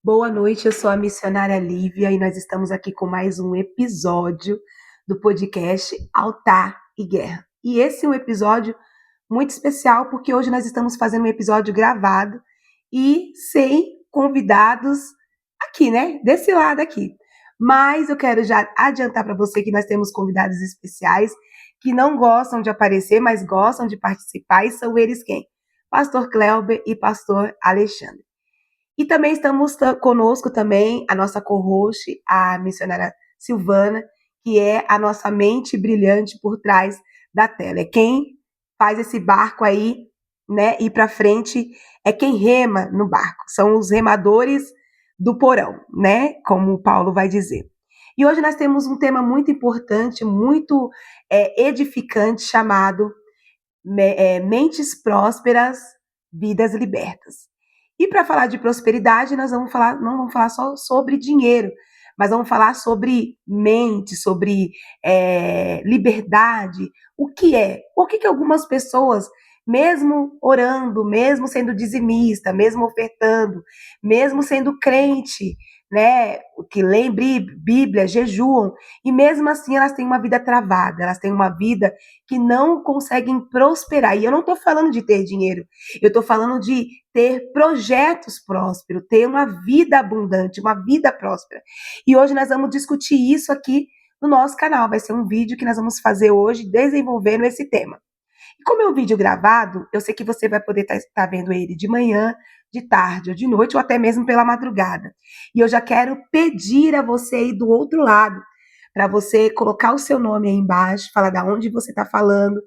Boa noite, eu sou a missionária Lívia e nós estamos aqui com mais um episódio do podcast Altar e Guerra. E esse é um episódio muito especial porque hoje nós estamos fazendo um episódio gravado e sem convidados aqui, né? Desse lado aqui. Mas eu quero já adiantar para você que nós temos convidados especiais que não gostam de aparecer, mas gostam de participar, e são eles quem? Pastor Cleuber e Pastor Alexandre. E também estamos conosco também a nossa co-host, a missionária Silvana, que é a nossa mente brilhante por trás da tela. É quem faz esse barco aí, né, ir para frente, é quem rema no barco. São os remadores do porão, né, como o Paulo vai dizer. E hoje nós temos um tema muito importante, muito edificante, chamado Mentes Prósperas, Vidas Libertas. E para falar de prosperidade, nós não vamos falar só sobre dinheiro, mas vamos falar sobre mente, sobre liberdade. O que é? Por que algumas pessoas, mesmo orando, mesmo sendo dizimista, mesmo ofertando, mesmo sendo crente, né, que lêem Bíblia, jejuam, e mesmo assim elas têm uma vida travada, elas têm uma vida que não conseguem prosperar. E eu não estou falando de ter dinheiro, eu estou falando de ter projetos prósperos, ter uma vida abundante, uma vida próspera. E hoje nós vamos discutir isso aqui no nosso canal. Vai ser um vídeo que nós vamos fazer hoje, desenvolvendo esse tema. E como é um vídeo gravado, eu sei que você vai poder estar vendo ele de manhã, de tarde ou de noite, ou até mesmo pela madrugada. E eu já quero pedir a você aí do outro lado, para você colocar o seu nome aí embaixo, falar de onde você está falando.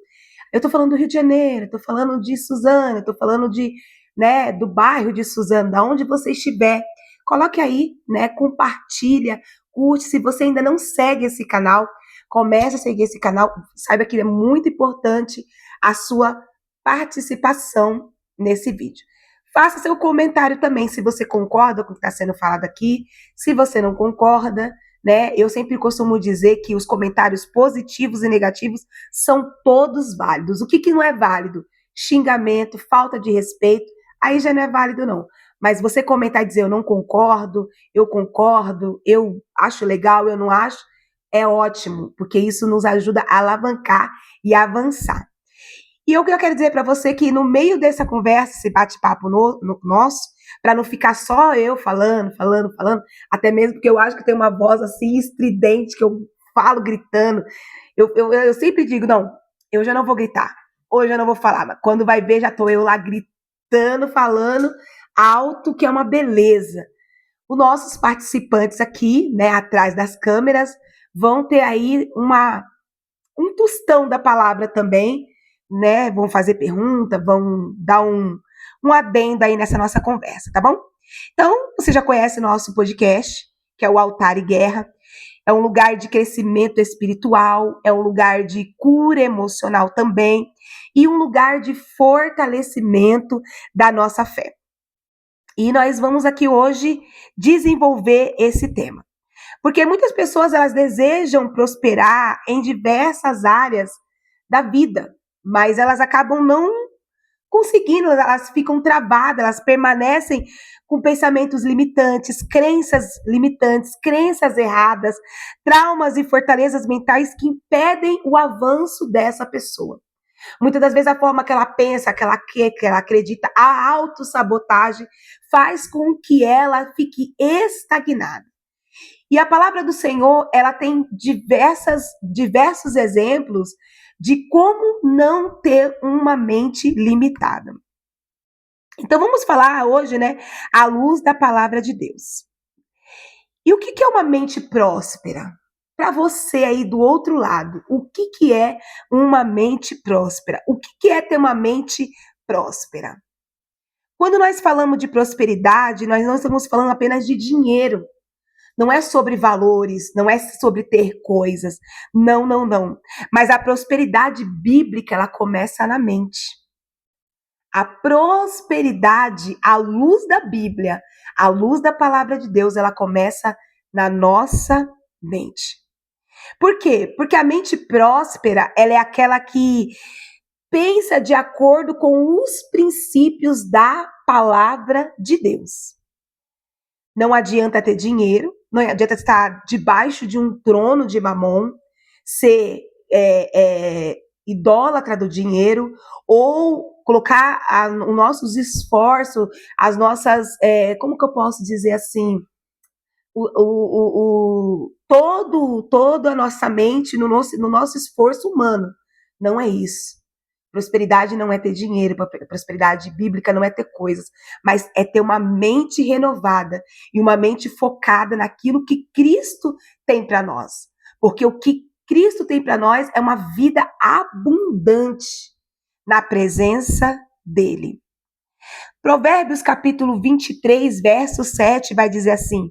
Eu estou falando do Rio de Janeiro, estou falando de Suzano, estou falando do bairro de Suzano, da onde você estiver. Coloque aí, né? Compartilha, curte. Se você ainda não segue esse canal, comece a seguir esse canal. Saiba que é muito importante a sua participação nesse vídeo. Faça seu comentário também, se você concorda com o que está sendo falado aqui, se você não concorda, né? Eu sempre costumo dizer que os comentários positivos e negativos são todos válidos. O que não é válido? Xingamento, falta de respeito, aí já não é válido não. Mas você comentar e dizer eu não concordo, eu acho legal, eu não acho, é ótimo, porque isso nos ajuda a alavancar e a avançar. E eu quero dizer para você que no meio dessa conversa, esse bate-papo no nosso, para não ficar só eu falando, até mesmo porque eu acho que tem uma voz assim estridente, que eu falo gritando, eu sempre digo, não, eu já não vou gritar, hoje eu não vou falar, mas quando vai ver já estou eu lá gritando, falando alto, que é uma beleza. Os nossos participantes aqui, né, atrás das câmeras, vão ter aí um tostão da palavra também, né? Vão fazer pergunta, vão dar um adendo aí nessa nossa conversa, tá bom? Então, você já conhece o nosso podcast, que é o Altar e Guerra. É um lugar de crescimento espiritual, é um lugar de cura emocional também, e um lugar de fortalecimento da nossa fé. E nós vamos aqui hoje desenvolver esse tema. Porque muitas pessoas, elas desejam prosperar em diversas áreas da vida, mas elas acabam não conseguindo, elas ficam travadas, elas permanecem com pensamentos limitantes, crenças erradas, traumas e fortalezas mentais que impedem o avanço dessa pessoa. Muitas das vezes a forma que ela pensa, que ela quer, que ela acredita, a autossabotagem faz com que ela fique estagnada. E a palavra do Senhor, ela tem diversos exemplos de como não ter uma mente limitada. Então vamos falar hoje, né, à luz da palavra de Deus. E o que é uma mente próspera? Para você aí do outro lado, o que é uma mente próspera? O que é ter uma mente próspera? Quando nós falamos de prosperidade, nós não estamos falando apenas de dinheiro. Não é sobre valores, não é sobre ter coisas. Não, não, não. Mas a prosperidade bíblica, ela começa na mente. A prosperidade, à luz da Bíblia, à luz da palavra de Deus, ela começa na nossa mente. Por quê? Porque a mente próspera, ela é aquela que pensa de acordo com os princípios da palavra de Deus. Não adianta ter dinheiro, não adianta estar debaixo de um trono de Mamon, ser idólatra do dinheiro, ou colocar os nossos esforços, as nossas, como que eu posso dizer assim, toda a nossa mente no nosso esforço humano. Não é isso. Prosperidade não é ter dinheiro, prosperidade bíblica não é ter coisas, mas é ter uma mente renovada e uma mente focada naquilo que Cristo tem para nós. Porque o que Cristo tem para nós é uma vida abundante na presença dele. Provérbios capítulo 23, verso 7 vai dizer assim: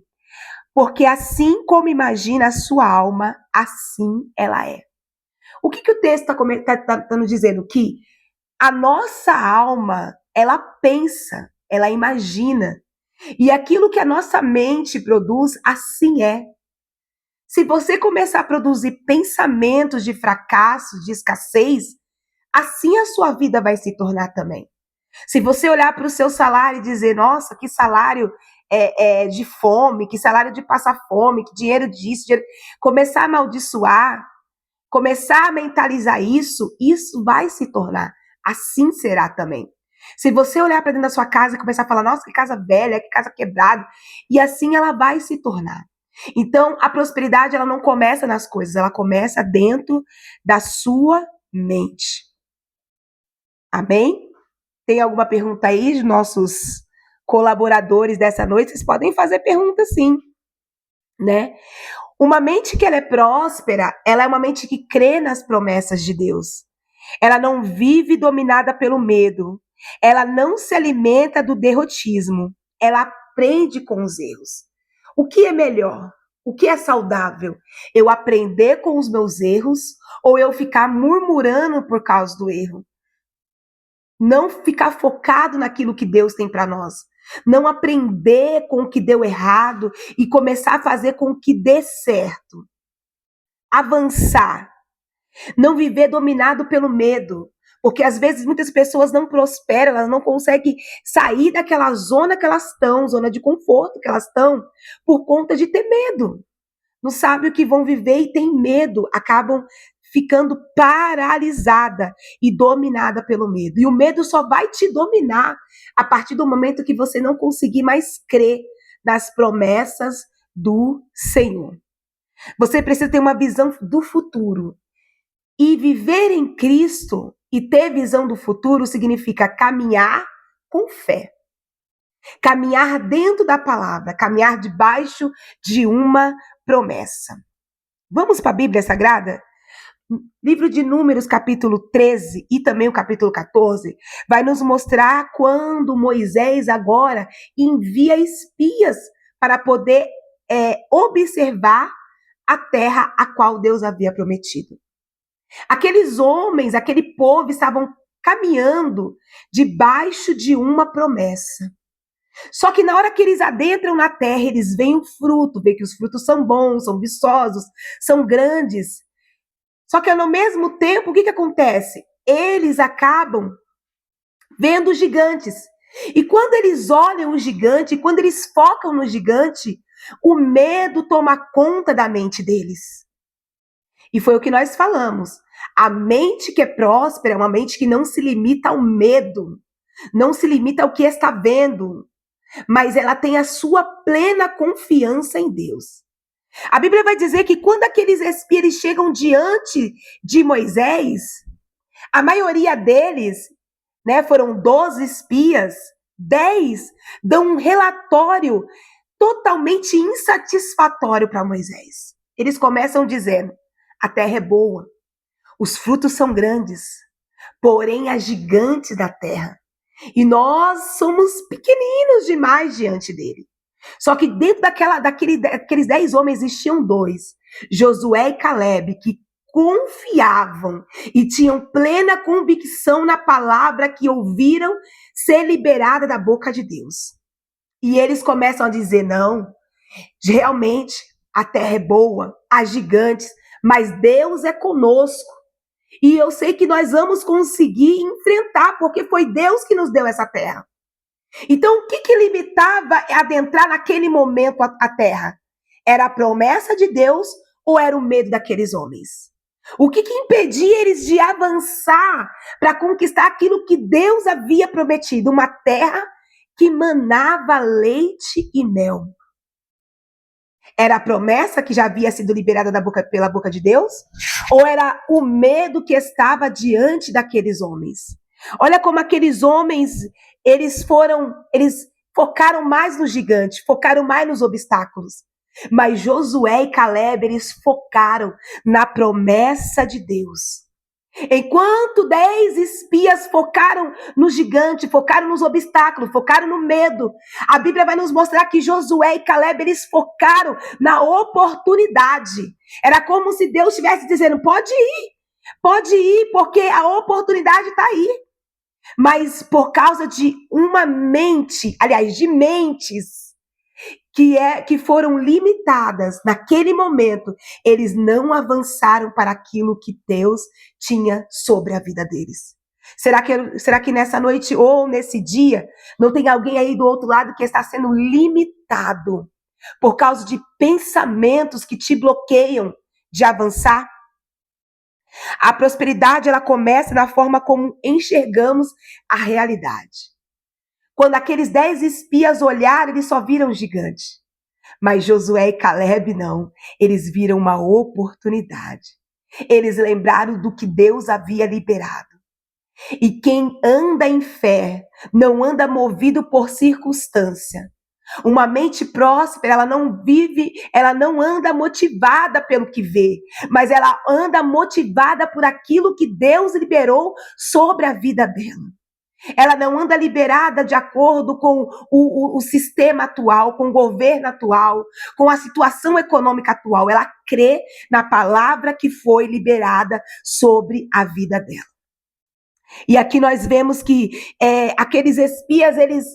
porque assim como imagina a sua alma, assim ela é. O que o texto está nos dizendo? Que a nossa alma, ela pensa, ela imagina. E aquilo que a nossa mente produz, assim é. Se você começar a produzir pensamentos de fracasso, de escassez, assim a sua vida vai se tornar também. Se você olhar para o seu salário e dizer, nossa, que salário de fome, que salário de passar fome, que dinheiro disso, começar a amaldiçoar, começar a mentalizar isso, isso vai se tornar. Assim será também. Se você olhar para dentro da sua casa e começar a falar, nossa, que casa velha, que casa quebrada, e assim ela vai se tornar. Então, a prosperidade, ela não começa nas coisas, ela começa dentro da sua mente. Amém? Tem alguma pergunta aí de nossos colaboradores dessa noite? Vocês podem fazer pergunta sim, né? Uma mente que ela é próspera, ela é uma mente que crê nas promessas de Deus. Ela não vive dominada pelo medo. Ela não se alimenta do derrotismo. Ela aprende com os erros. O que é melhor? O que é saudável? Eu aprender com os meus erros ou eu ficar murmurando por causa do erro? Não ficar focado naquilo que Deus tem para nós. Não aprender com o que deu errado e começar a fazer com o que dê certo. Avançar. Não viver dominado pelo medo. Porque às vezes muitas pessoas não prosperam, elas não conseguem sair daquela zona que elas estão, zona de conforto que elas estão, por conta de ter medo. Não sabem o que vão viver e tem medo, acabam ficando paralisada e dominada pelo medo. E o medo só vai te dominar a partir do momento que você não conseguir mais crer nas promessas do Senhor. Você precisa ter uma visão do futuro. E viver em Cristo e ter visão do futuro significa caminhar com fé. Caminhar dentro da palavra, caminhar debaixo de uma promessa. Vamos para a Bíblia Sagrada? Livro de Números, capítulo 13 e também o capítulo 14, vai nos mostrar quando Moisés agora envia espias para poder observar a terra a qual Deus havia prometido. Aqueles homens, aquele povo estavam caminhando debaixo de uma promessa. Só que na hora que eles adentram na terra, eles veem o fruto, veem que os frutos são bons, são viçosos, são grandes. Só que ao mesmo tempo, o que acontece? Eles acabam vendo os gigantes. E quando eles olham o gigante, quando eles focam no gigante, o medo toma conta da mente deles. E foi o que nós falamos. A mente que é próspera é uma mente que não se limita ao medo, não se limita ao que está vendo, mas ela tem a sua plena confiança em Deus. A Bíblia vai dizer que quando aqueles espias chegam diante de Moisés, a maioria deles, né, foram 12 espias, 10 dão um relatório totalmente insatisfatório para Moisés. Eles começam dizendo: a terra é boa, os frutos são grandes, porém há gigantes da terra. E nós somos pequeninos demais diante dele. Só que dentro daqueles 10 homens existiam 2, Josué e Caleb, que confiavam e tinham plena convicção na palavra que ouviram ser liberada da boca de Deus. E eles começam a dizer: não, realmente a terra é boa, há gigantes, mas Deus é conosco. E eu sei que nós vamos conseguir enfrentar, porque foi Deus que nos deu essa terra. Então, o que limitava adentrar naquele momento a terra? Era a promessa de Deus ou era o medo daqueles homens? O que impedia eles de avançar para conquistar aquilo que Deus havia prometido? Uma terra que manava leite e mel. Era a promessa que já havia sido liberada pela boca de Deus? Ou era o medo que estava diante daqueles homens? Olha como aqueles homens, eles focaram mais no gigante, focaram mais nos obstáculos. Mas Josué e Caleb, eles focaram na promessa de Deus. Enquanto 10 espias focaram no gigante, focaram nos obstáculos, focaram no medo, a Bíblia vai nos mostrar que Josué e Caleb, eles focaram na oportunidade. Era como se Deus estivesse dizendo, pode ir, porque a oportunidade está aí. Mas por causa de uma mente, aliás, de mentes, que foram limitadas naquele momento, eles não avançaram para aquilo que Deus tinha sobre a vida deles. Será que nessa noite ou nesse dia não tem alguém aí do outro lado que está sendo limitado por causa de pensamentos que te bloqueiam de avançar? A prosperidade, ela começa na forma como enxergamos a realidade. Quando aqueles 10 espias olharam, eles só viram o gigante. Mas Josué e Caleb não. Eles viram uma oportunidade. Eles lembraram do que Deus havia liberado. E quem anda em fé não anda movido por circunstância. Uma mente próspera, ela não anda motivada pelo que vê, mas ela anda motivada por aquilo que Deus liberou sobre a vida dela. Ela não anda liberada de acordo com o sistema atual, com o governo atual, com a situação econômica atual. Ela crê na palavra que foi liberada sobre a vida dela. E aqui nós vemos que aqueles espias, eles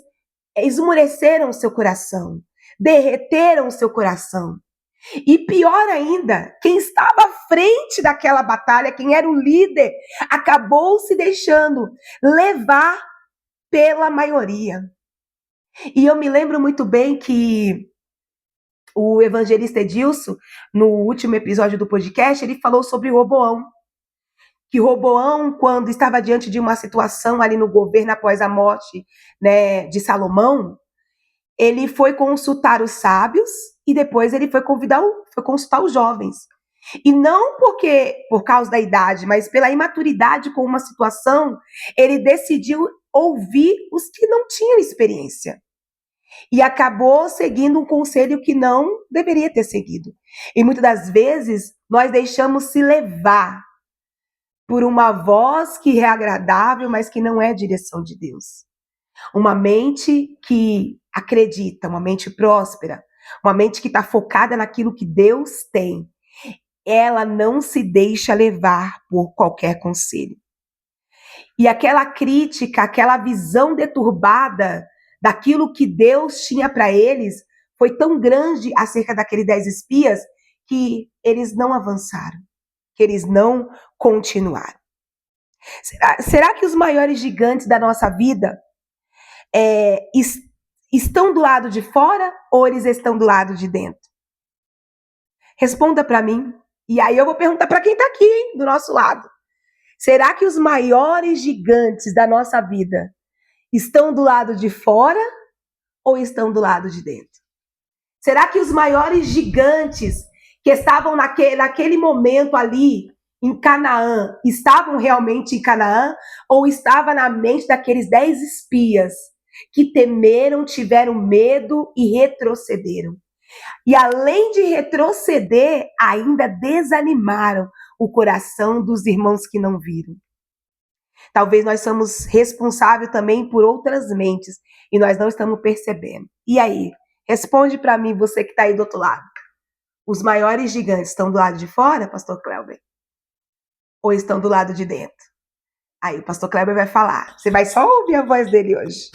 esmureceram o seu coração, derreteram o seu coração. E pior ainda, quem estava à frente daquela batalha, quem era o líder, acabou se deixando levar pela maioria. E eu me lembro muito bem que o evangelista Edilson, no último episódio do podcast, ele falou sobre Roboão. Que Roboão, quando estava diante de uma situação ali no governo após a morte, né, de Salomão, ele foi consultar os sábios e depois ele foi consultar os jovens. E não por causa da idade, mas pela imaturidade com uma situação, ele decidiu ouvir os que não tinham experiência. E acabou seguindo um conselho que não deveria ter seguido. E muitas das vezes nós deixamos se levar por uma voz que é agradável, mas que não é a direção de Deus. Uma mente que acredita, uma mente próspera, uma mente que está focada naquilo que Deus tem, ela não se deixa levar por qualquer conselho. E aquela crítica, aquela visão deturbada daquilo que Deus tinha para eles, foi tão grande acerca daqueles 10 espias, que eles não avançaram, que eles não continuaram. Será que os maiores gigantes da nossa vida estão do lado de fora ou eles estão do lado de dentro? Responda para mim. E aí eu vou perguntar para quem está aqui, hein, do nosso lado. Será que os maiores gigantes da nossa vida estão do lado de fora ou estão do lado de dentro? Será que os maiores gigantes que estavam naquele momento ali em Canaã, estavam realmente em Canaã ou estava na mente daqueles 10 espias que temeram, tiveram medo e retrocederam? E além de retroceder, ainda desanimaram o coração dos irmãos que não viram. Talvez nós somos responsáveis também por outras mentes e nós não estamos percebendo. E aí? Responde para mim, você que está aí do outro lado. Os maiores gigantes estão do lado de fora, pastor Kleber? Ou estão do lado de dentro? Aí o pastor Kleber vai falar. Você vai só ouvir a voz dele hoje.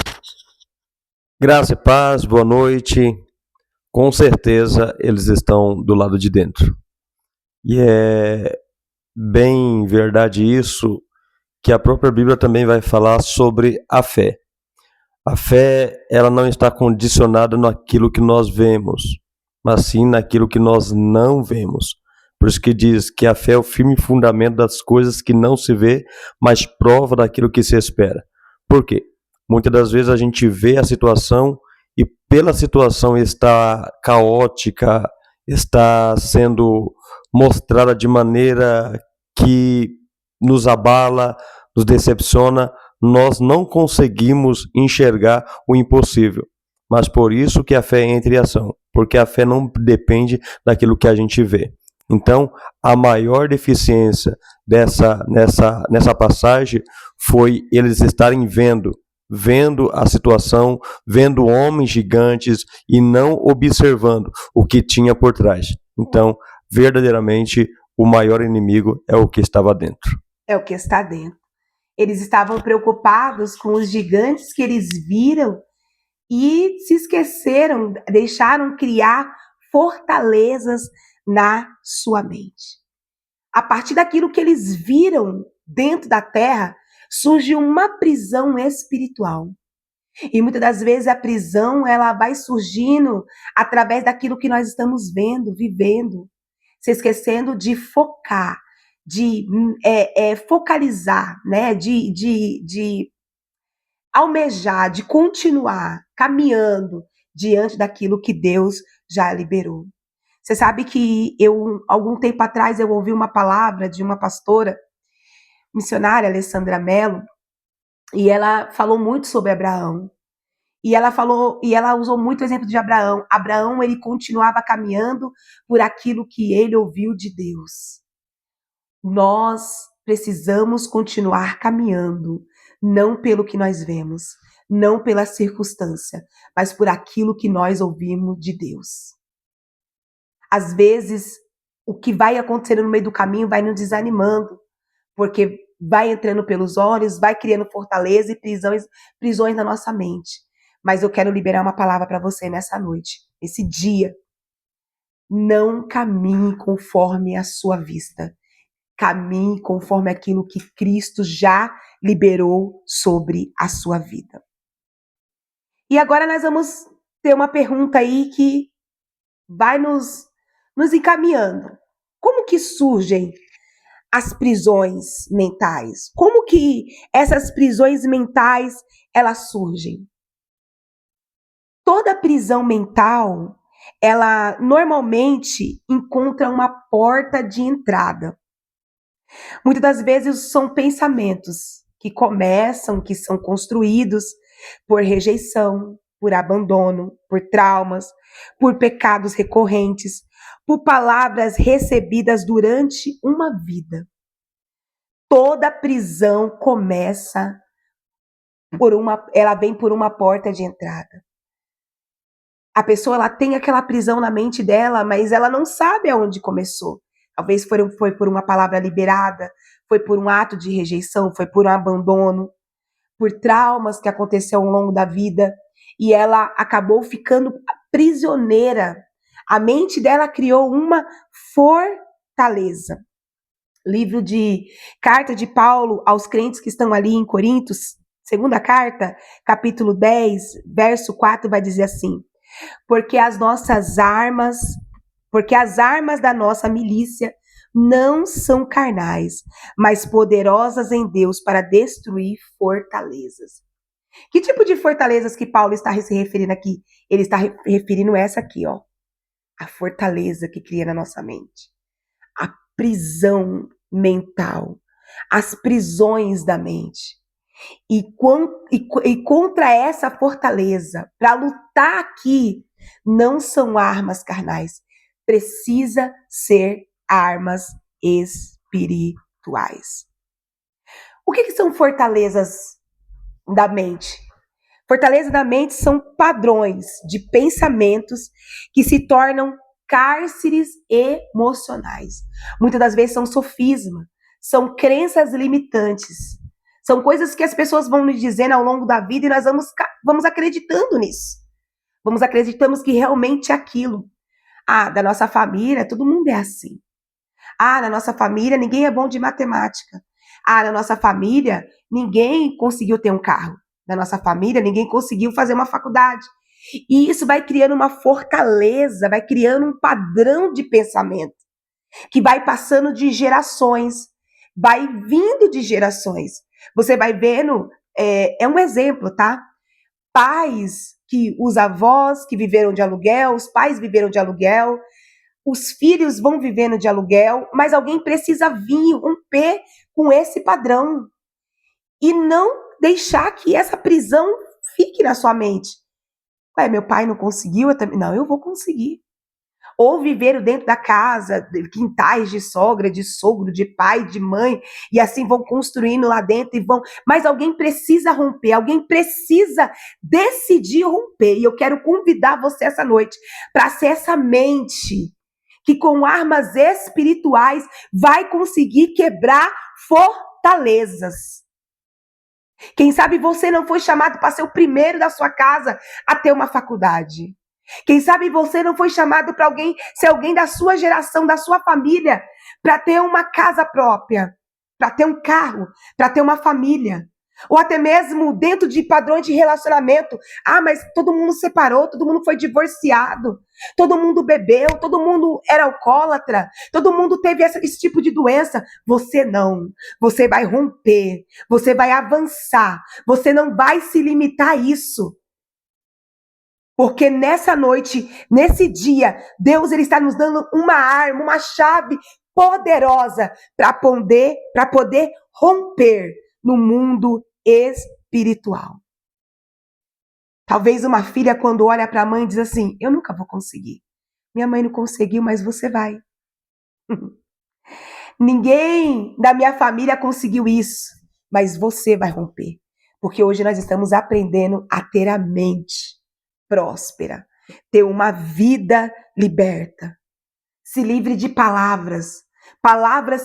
Graça e paz, boa noite. Com certeza eles estão do lado de dentro. E é bem verdade isso, que a própria Bíblia também vai falar sobre a fé. A fé, ela não está condicionada naquilo que nós vemos, mas sim naquilo que nós não vemos. Por isso que diz que a fé é o firme fundamento das coisas que não se vê, mas prova daquilo que se espera. Por quê? Muitas das vezes a gente vê a situação e pela situação estar caótica, está sendo mostrada de maneira que nos abala, nos decepciona, nós não conseguimos enxergar o impossível. Mas por isso que a fé entra em ação, porque a fé não depende daquilo que a gente vê. Então, a maior deficiência nessa passagem foi eles estarem vendo a situação, vendo homens gigantes e não observando o que tinha por trás. Então, verdadeiramente, o maior inimigo é o que estava dentro. É o que está dentro. Eles estavam preocupados com os gigantes que eles viram e se esqueceram, deixaram criar fortalezas na sua mente. A partir daquilo que eles viram dentro da terra, surge uma prisão espiritual. E muitas das vezes a prisão ela vai surgindo através daquilo que nós estamos vendo, vivendo, se esquecendo de focar, de focalizar, né? De almejar, de continuar caminhando diante daquilo que Deus já liberou. Você sabe que algum tempo atrás, eu ouvi uma palavra de uma pastora missionária, Alessandra Mello, e ela falou muito sobre Abraão. E ela usou muito o exemplo de Abraão. Abraão, ele continuava caminhando por aquilo que ele ouviu de Deus. Nós precisamos continuar caminhando, não pelo que nós vemos, não pela circunstância, mas por aquilo que nós ouvimos de Deus. Às vezes, o que vai acontecendo no meio do caminho vai nos desanimando, porque vai entrando pelos olhos, vai criando fortaleza e prisões na nossa mente. Mas eu quero liberar uma palavra para você nessa noite, nesse dia. Não caminhe conforme a sua vista. Caminhe conforme aquilo que Cristo já liberou sobre a sua vida. E agora nós vamos ter uma pergunta aí que vai nos encaminhando. Como que surgem as prisões mentais? Como que essas prisões mentais elas surgem? Toda prisão mental, ela normalmente encontra uma porta de entrada. Muitas das vezes são pensamentos que começam, que são construídos por rejeição, por abandono, por traumas, por pecados recorrentes, por palavras recebidas durante uma vida. Toda prisão começa ela vem por uma porta de entrada. A pessoa ela tem aquela prisão na mente dela, mas ela não sabe aonde começou. Talvez foi por uma palavra liberada, foi por um ato de rejeição, foi por um abandono, por traumas que aconteceu ao longo da vida, e ela acabou ficando prisioneira. A mente dela criou uma fortaleza. Livro de Carta de Paulo aos crentes que estão ali em Coríntios, segunda carta, capítulo 10, verso 4, vai dizer assim: porque as armas da nossa milícia não são carnais, mas poderosas em Deus para destruir fortalezas. Que tipo de fortalezas que Paulo está se referindo aqui? Ele está referindo essa aqui, ó. A fortaleza que cria na nossa mente. A prisão mental. As prisões da mente. E contra essa fortaleza, para lutar aqui, não são armas carnais. Precisa ser armas espirituais. O que são fortalezas da mente? Fortaleza da mente são padrões de pensamentos que se tornam cárceres emocionais. Muitas das vezes são sofisma, são crenças limitantes, são coisas que as pessoas vão nos dizendo ao longo da vida e nós vamos acreditando nisso. Acreditamos que realmente é aquilo. Ah, da nossa família, todo mundo é assim. Ah, na nossa família, ninguém é bom de matemática. Ah, na nossa família, ninguém conseguiu ter um carro. da nossa família, ninguém conseguiu fazer uma faculdade. E isso vai criando uma fortaleza, vai criando um padrão de pensamento, que vai passando de gerações, vai vindo de gerações. Você vai vendo, é um exemplo, tá? Pais que os avós que viveram de aluguel, os pais viveram de aluguel, os filhos vão vivendo de aluguel, mas alguém precisa vir romper com esse padrão e não deixar que essa prisão fique na sua mente. Ué, meu pai não conseguiu, eu também. Não, eu vou conseguir. Ou viveram dentro da casa, quintais de sogra, de sogro, de pai, de mãe, e assim vão construindo lá dentro e vão. Mas alguém precisa romper, alguém precisa decidir romper. E eu quero convidar você essa noite para ser essa mente que com armas espirituais vai conseguir quebrar fortalezas. Quem sabe você não foi chamado para ser o primeiro da sua casa a ter uma faculdade. Quem sabe você não foi chamado para ser alguém da sua geração, da sua família, para ter uma casa própria, para ter um carro, para ter uma família. Ou até mesmo dentro de padrões de relacionamento. Ah, mas todo mundo separou, todo mundo foi divorciado, todo mundo bebeu, todo mundo era alcoólatra, todo mundo teve esse tipo de doença. Você não. Você vai romper, você vai avançar, você não vai se limitar a isso. Porque nessa noite, nesse dia, Deus ele está nos dando uma arma, uma chave poderosa para poder romper no mundo espiritual. Talvez uma filha, quando olha para a mãe, diz assim: eu nunca vou conseguir. Minha mãe não conseguiu, mas você vai. Ninguém da minha família conseguiu isso, mas você vai romper. Porque hoje nós estamos aprendendo a ter a mente próspera, ter uma vida liberta. Se livre de palavras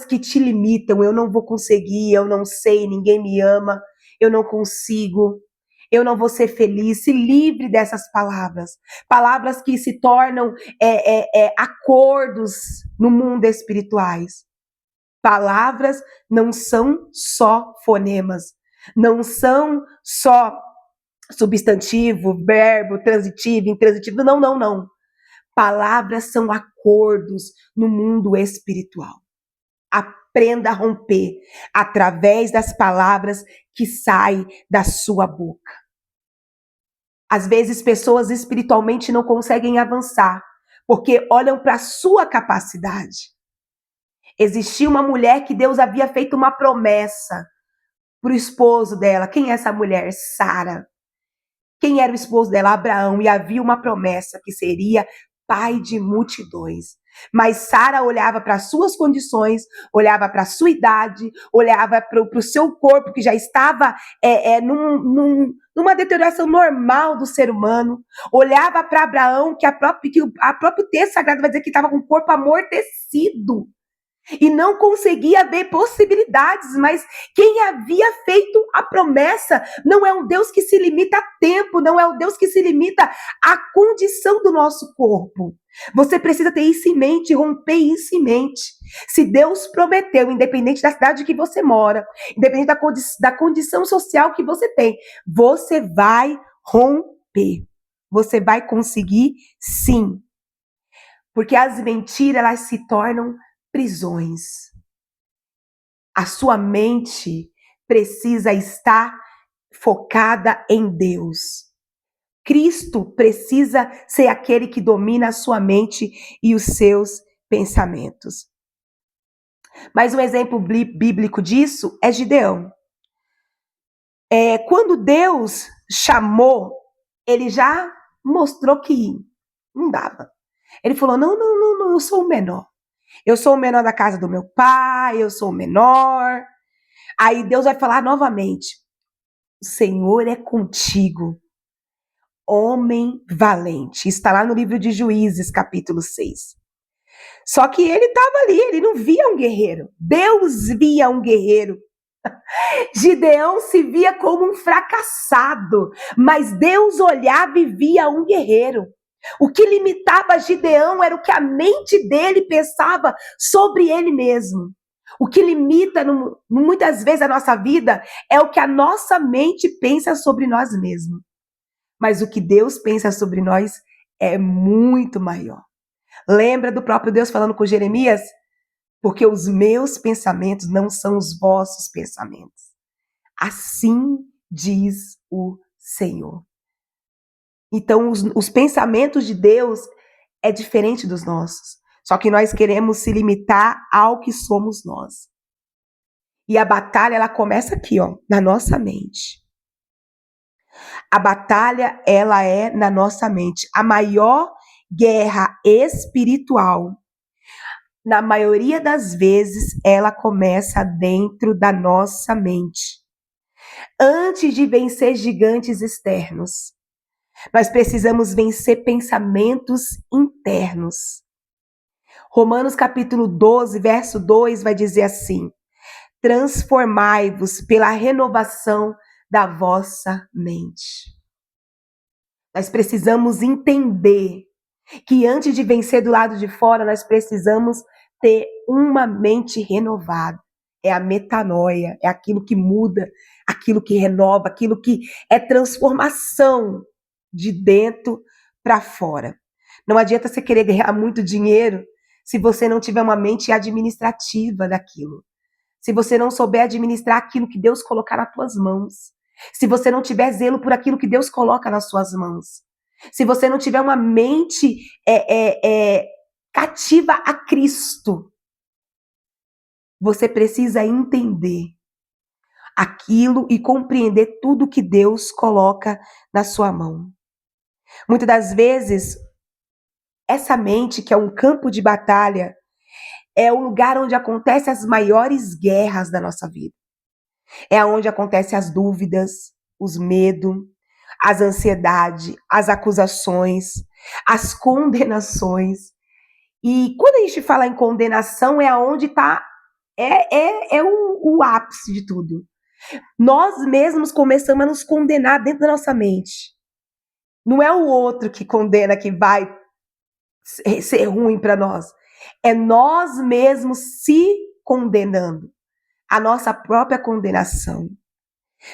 que te limitam. Eu não vou conseguir, eu não sei, ninguém me ama, eu não consigo, eu não vou ser feliz. Se livre dessas palavras que se tornam acordos no mundo espirituais. Palavras não são só fonemas, não são só substantivo, verbo, transitivo, intransitivo. Não, não, não. Palavras são acordos no mundo espiritual. Aprenda a romper através das palavras que saem da sua boca. Às vezes, pessoas espiritualmente não conseguem avançar porque olham para a sua capacidade. Existia uma mulher que Deus havia feito uma promessa para o esposo dela. Quem é essa mulher? Sara. Quem era o esposo dela? Abraão. E havia uma promessa que seria pai de multidões. Mas Sara olhava para as suas condições, olhava para a sua idade, olhava para o seu corpo que já estava numa deterioração normal do ser humano, olhava para Abraão, que a próprio texto sagrado vai dizer que estava com o corpo amortecido. E não conseguia ver possibilidades, mas quem havia feito a promessa não é um Deus que se limita a tempo, não é um Deus que se limita à condição do nosso corpo. Você precisa ter isso em mente, romper isso em mente. Se Deus prometeu, independente da cidade que você mora, independente da condição social que você tem, você vai romper. Você vai conseguir, sim. Porque as mentiras, elas se tornam prisões. A sua mente precisa estar focada em Deus. Cristo precisa ser aquele que domina a sua mente e os seus pensamentos. Mas um exemplo bíblico disso é Gideão. Quando Deus chamou, ele já mostrou que não dava. Ele falou: não, eu sou o menor. Eu sou o menor da casa do meu pai, eu sou o menor. Aí Deus vai falar novamente: o Senhor é contigo, homem valente. Está lá no livro de Juízes, capítulo 6. Só que ele estava ali, ele não via um guerreiro. Deus via um guerreiro. Gideão se via como um fracassado, mas Deus olhava e via um guerreiro. O que limitava Gideão era o que a mente dele pensava sobre ele mesmo. O que limita muitas vezes a nossa vida é o que a nossa mente pensa sobre nós mesmos. Mas o que Deus pensa sobre nós é muito maior. Lembra do próprio Deus falando com Jeremias? Porque os meus pensamentos não são os vossos pensamentos. Assim diz o Senhor. Então, os pensamentos de Deus é diferente dos nossos. Só que nós queremos se limitar ao que somos nós. E a batalha, ela começa aqui, ó, na nossa mente. A batalha, ela é na nossa mente. A maior guerra espiritual, na maioria das vezes, ela começa dentro da nossa mente. Antes de vencer gigantes externos, nós precisamos vencer pensamentos internos. Romanos capítulo 12, verso 2 vai dizer assim: transformai-vos pela renovação da vossa mente. Nós precisamos entender que antes de vencer do lado de fora, nós precisamos ter uma mente renovada. É a metanoia, é aquilo que muda, aquilo que renova, aquilo que é transformação de dentro para fora. Não adianta você querer ganhar muito dinheiro se você não tiver uma mente administrativa daquilo. Se você não souber administrar aquilo que Deus colocar nas tuas mãos. Se você não tiver zelo por aquilo que Deus coloca nas suas mãos. Se você não tiver uma mente cativa a Cristo. Você precisa entender aquilo e compreender tudo que Deus coloca na sua mão. Muitas das vezes, essa mente, que é um campo de batalha, é o lugar onde acontecem as maiores guerras da nossa vida. É onde acontecem as dúvidas, os medos, as ansiedades, as acusações, as condenações. E quando a gente fala em condenação, é onde está o ápice de tudo. Nós mesmos começamos a nos condenar dentro da nossa mente. Não é o outro que condena, que vai ser ruim para nós. É nós mesmos se condenando. A nossa própria condenação.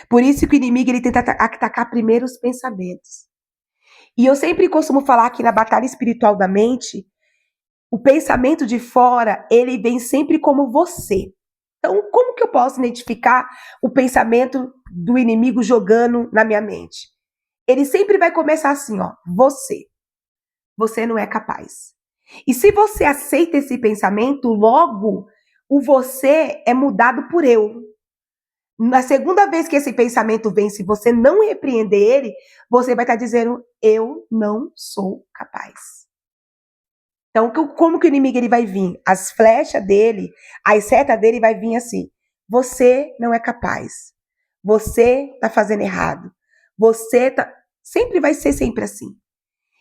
Por isso que o inimigo ele tenta atacar primeiro os pensamentos. E eu sempre costumo falar que na batalha espiritual da mente, o pensamento de fora, ele vem sempre como você. Então, como que eu posso identificar o pensamento do inimigo jogando na minha mente? Ele sempre vai começar assim, ó, você. Você não é capaz. E se você aceita esse pensamento, logo o você é mudado por eu. Na segunda vez que esse pensamento vem, se você não repreender ele, você vai estar dizendo, eu não sou capaz. Então, como que o inimigo ele vai vir? As flechas dele, as setas dele vai vir assim, você não é capaz. Você está fazendo errado. Você tá... Sempre vai ser sempre assim.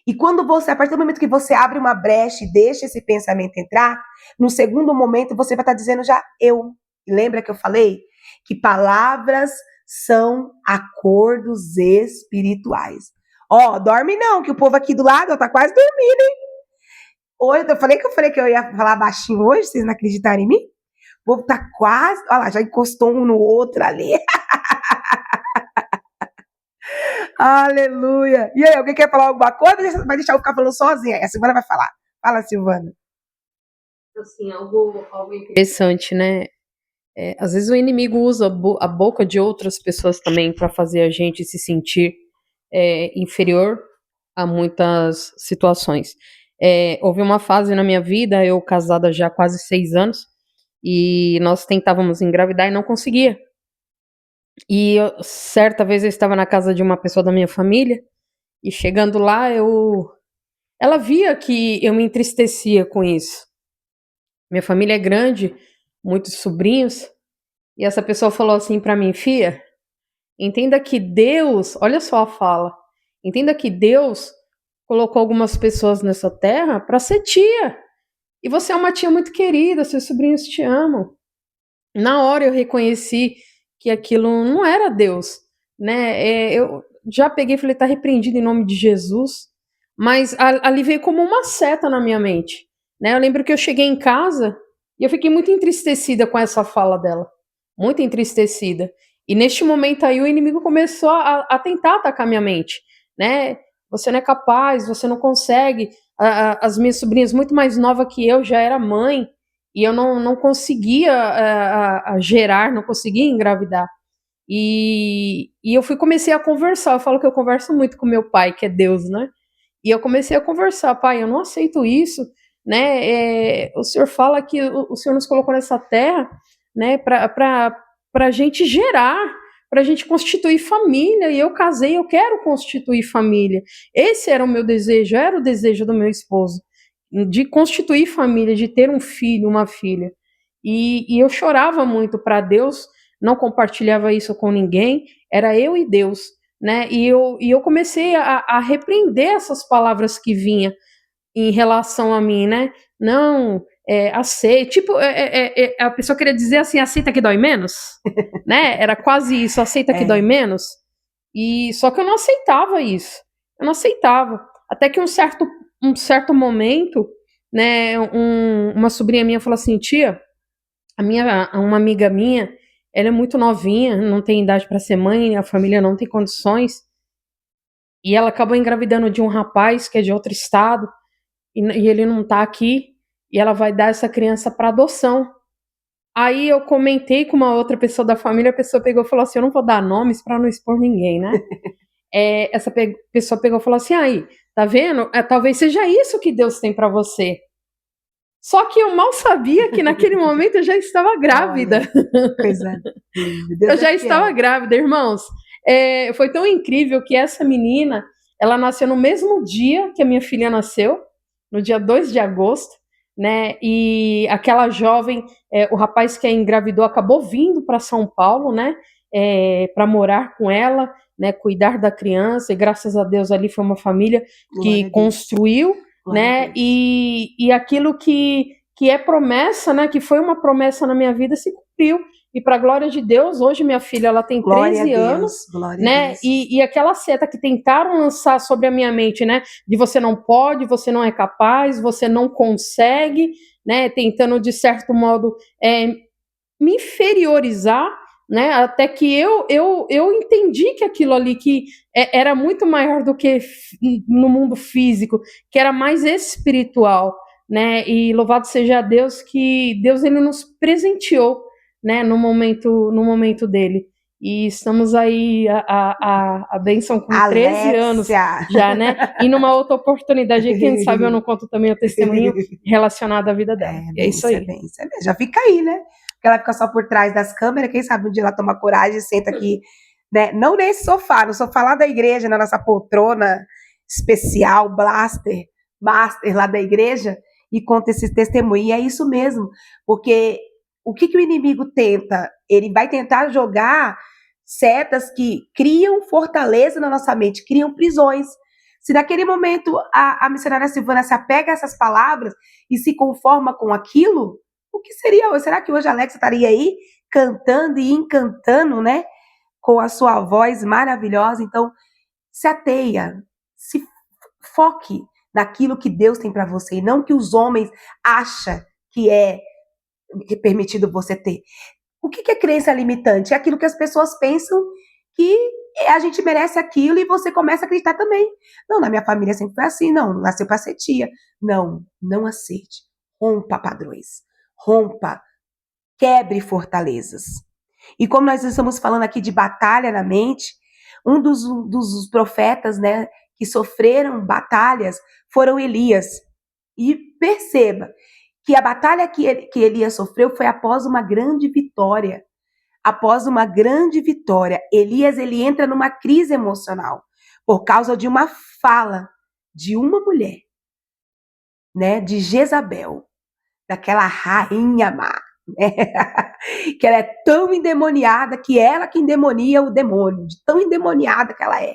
E quando você, a partir do momento que você abre uma brecha e deixa esse pensamento entrar, no segundo momento você vai estar dizendo já eu. Lembra que eu falei? Que palavras são acordos espirituais. Ó, dorme não, que o povo aqui do lado tá quase dormindo, hein? Hoje, eu falei que eu ia falar baixinho hoje, vocês não acreditaram em mim? O povo tá quase, olha lá, já encostou um no outro ali. Aleluia. E aí, alguém quer falar alguma coisa? Vai deixar eu ficar falando sozinha. A Silvana vai falar. Fala, Silvana. Assim, algo interessante, né? Às vezes o inimigo usa a boca de outras pessoas também para fazer a gente se sentir inferior a muitas situações. Houve uma fase na minha vida, eu casada já há quase 6 anos, e nós tentávamos engravidar e não conseguia. E certa vez eu estava na casa de uma pessoa da minha família, e chegando lá, ela via que eu me entristecia com isso. Minha família é grande, muitos sobrinhos, e essa pessoa falou assim para mim, filha, entenda que Deus, olha só a fala, entenda que Deus colocou algumas pessoas nessa terra para ser tia, e você é uma tia muito querida, seus sobrinhos te amam. Na hora eu reconheci que aquilo não era Deus, né? Eu já peguei e falei, tá repreendido em nome de Jesus, mas ali veio como uma seta na minha mente, né? Eu lembro que eu cheguei em casa E eu fiquei muito entristecida com essa fala dela, muito entristecida. E neste momento aí o inimigo começou a tentar atacar minha mente, né? Você não é capaz, você não consegue. As minhas sobrinhas muito mais novas que eu já era mãe e eu não conseguia gerar, não conseguia engravidar. E eu comecei a conversar. Eu falo que eu converso muito com meu pai, que é Deus, né? E eu comecei a conversar, pai, eu não aceito isso, né? O senhor fala que o senhor nos colocou nessa terra, né, para a gente gerar, para a gente constituir família. E eu casei, eu quero constituir família. Esse era o meu desejo, era o desejo do meu esposo, de constituir família, de ter um filho, uma filha. E eu chorava muito para Deus, não compartilhava isso com ninguém, era eu e Deus, né? E eu comecei a repreender essas palavras que vinham em relação a mim, né? Não, aceita, tipo, a pessoa queria dizer assim, aceita que dói menos, né? Era quase isso, aceita que dói menos. E só que eu não aceitava isso, eu não aceitava. Até que um certo momento, né? Uma sobrinha minha falou assim, tia, uma amiga minha, ela é muito novinha, não tem idade para ser mãe, a família não tem condições. E ela acabou engravidando de um rapaz que é de outro estado, e ele não tá aqui, e ela vai dar essa criança para adoção. Aí eu comentei com uma outra pessoa da família, a pessoa pegou e falou assim, eu não vou dar nomes para não expor ninguém, né? Essa pessoa pegou e falou assim, aí, tá vendo? Talvez seja isso que Deus tem para você. Só que eu mal sabia que naquele momento eu já estava grávida. Olha, coisa linda. Eu já estava grávida, irmãos. Foi tão incrível que essa menina, ela nasceu no mesmo dia que a minha filha nasceu, no dia 2 de agosto, né? E aquela jovem, o rapaz que a engravidou acabou vindo para São Paulo, né? Para morar com ela, né? Cuidar da criança, e graças a Deus ali foi uma família que construiu, né? E aquilo que é promessa, né? Que foi uma promessa na minha vida se cumpriu. E para a glória de Deus, hoje minha filha ela tem 13 anos, né? E aquela seta que tentaram lançar sobre a minha mente, né? De você não pode, você não é capaz, você não consegue, né? Tentando de certo modo me inferiorizar, né? Até que eu entendi que aquilo ali que era muito maior do que no mundo físico, que era mais espiritual, né? E louvado seja Deus que Deus ele nos presenteou, né? No momento dele. E estamos aí a bênção com Alexia. 13 anos já, né? E numa outra oportunidade, quem sabe eu não conto também o testemunho relacionado à vida dela. É isso aí. Já fica aí, né? Porque ela fica só por trás das câmeras, quem sabe um dia ela toma coragem e senta aqui, né? Não nesse sofá, no sofá lá da igreja, na nossa poltrona especial, master lá da igreja, e conta esse testemunho. E é isso mesmo, porque o que o inimigo tenta? Ele vai tentar jogar setas que criam fortaleza na nossa mente, criam prisões. Se naquele momento a missionária Silvana se apega a essas palavras e se conforma com aquilo, o que seria hoje? Será que hoje a Alexa estaria aí cantando e encantando, né? Com a sua voz maravilhosa? Então, se ateia, se foque naquilo que Deus tem para você e não que os homens acham que é permitido você ter. O que é crença limitante? É aquilo que as pessoas pensam que a gente merece aquilo e você começa a acreditar também. Não, na minha família sempre foi assim, não nasceu para ser tia. Não aceite. Rompa padrões. Rompa. Quebre fortalezas. E como nós estamos falando aqui de batalha na mente, um dos profetas, né, que sofreram batalhas foram Elias. E perceba que a batalha que Elias sofreu foi após uma grande vitória. Após uma grande vitória, Elias ele entra numa crise emocional por causa de uma fala de uma mulher, né, de Jezabel, daquela rainha má, né? Que ela é tão endemoniada que ela que endemonia o demônio, de tão endemoniada que ela é.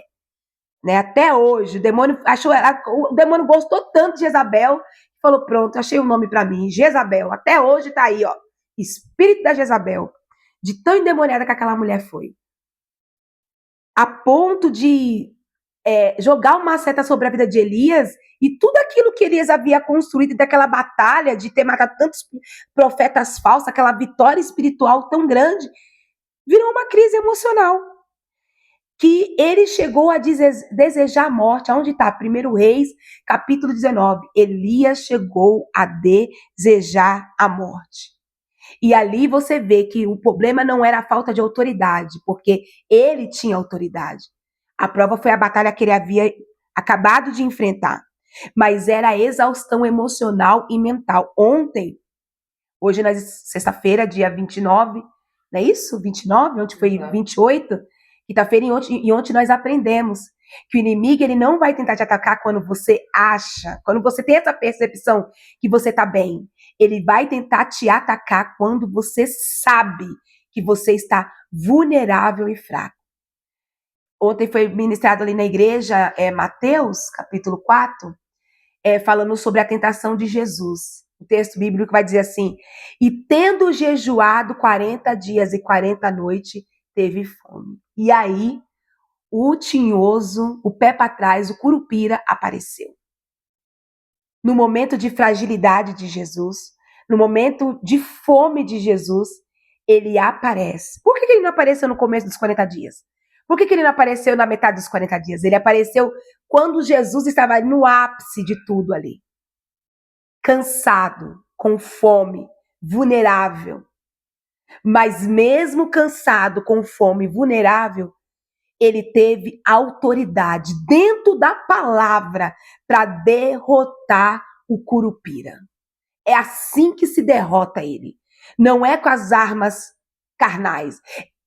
Né? Até hoje, o demônio gostou tanto de Jezabel, falou, pronto, achei um nome para mim, Jezabel. Até hoje tá aí, ó, espírito da Jezabel, de tão endemoniada que aquela mulher foi. A ponto de jogar uma seta sobre a vida de Elias e tudo aquilo que Elias havia construído daquela batalha, de ter matado tantos profetas falsos, aquela vitória espiritual tão grande, virou uma crise emocional. Que ele chegou a desejar a morte. Aonde está? 1 Reis, capítulo 19. Elias chegou a desejar a morte. E ali você vê que o problema não era a falta de autoridade, porque ele tinha autoridade. A prova foi a batalha que ele havia acabado de enfrentar. Mas era a exaustão emocional e mental. Hoje, na sexta-feira, dia 29, não é isso? 29? Ontem foi 28? Quinta-feira e ontem nós aprendemos que o inimigo ele não vai tentar te atacar quando você acha, quando você tem essa percepção que você está bem. Ele vai tentar te atacar quando você sabe que você está vulnerável e fraco. Ontem foi ministrado ali na igreja Mateus, capítulo 4, falando sobre a tentação de Jesus. O texto bíblico vai dizer assim: e tendo jejuado 40 dias e 40 noites, teve fome. E aí, o tinhoso, o pé para trás, o curupira apareceu. No momento de fragilidade de Jesus, no momento de fome de Jesus, ele aparece. Por que ele não apareceu no começo dos 40 dias? Por que ele não apareceu na metade dos 40 dias? Ele apareceu quando Jesus estava no ápice de tudo ali. Cansado, com fome, vulnerável. Mas mesmo cansado, com fome, vulnerável, ele teve autoridade dentro da palavra para derrotar o curupira. É assim que se derrota ele. Não é com as armas carnais,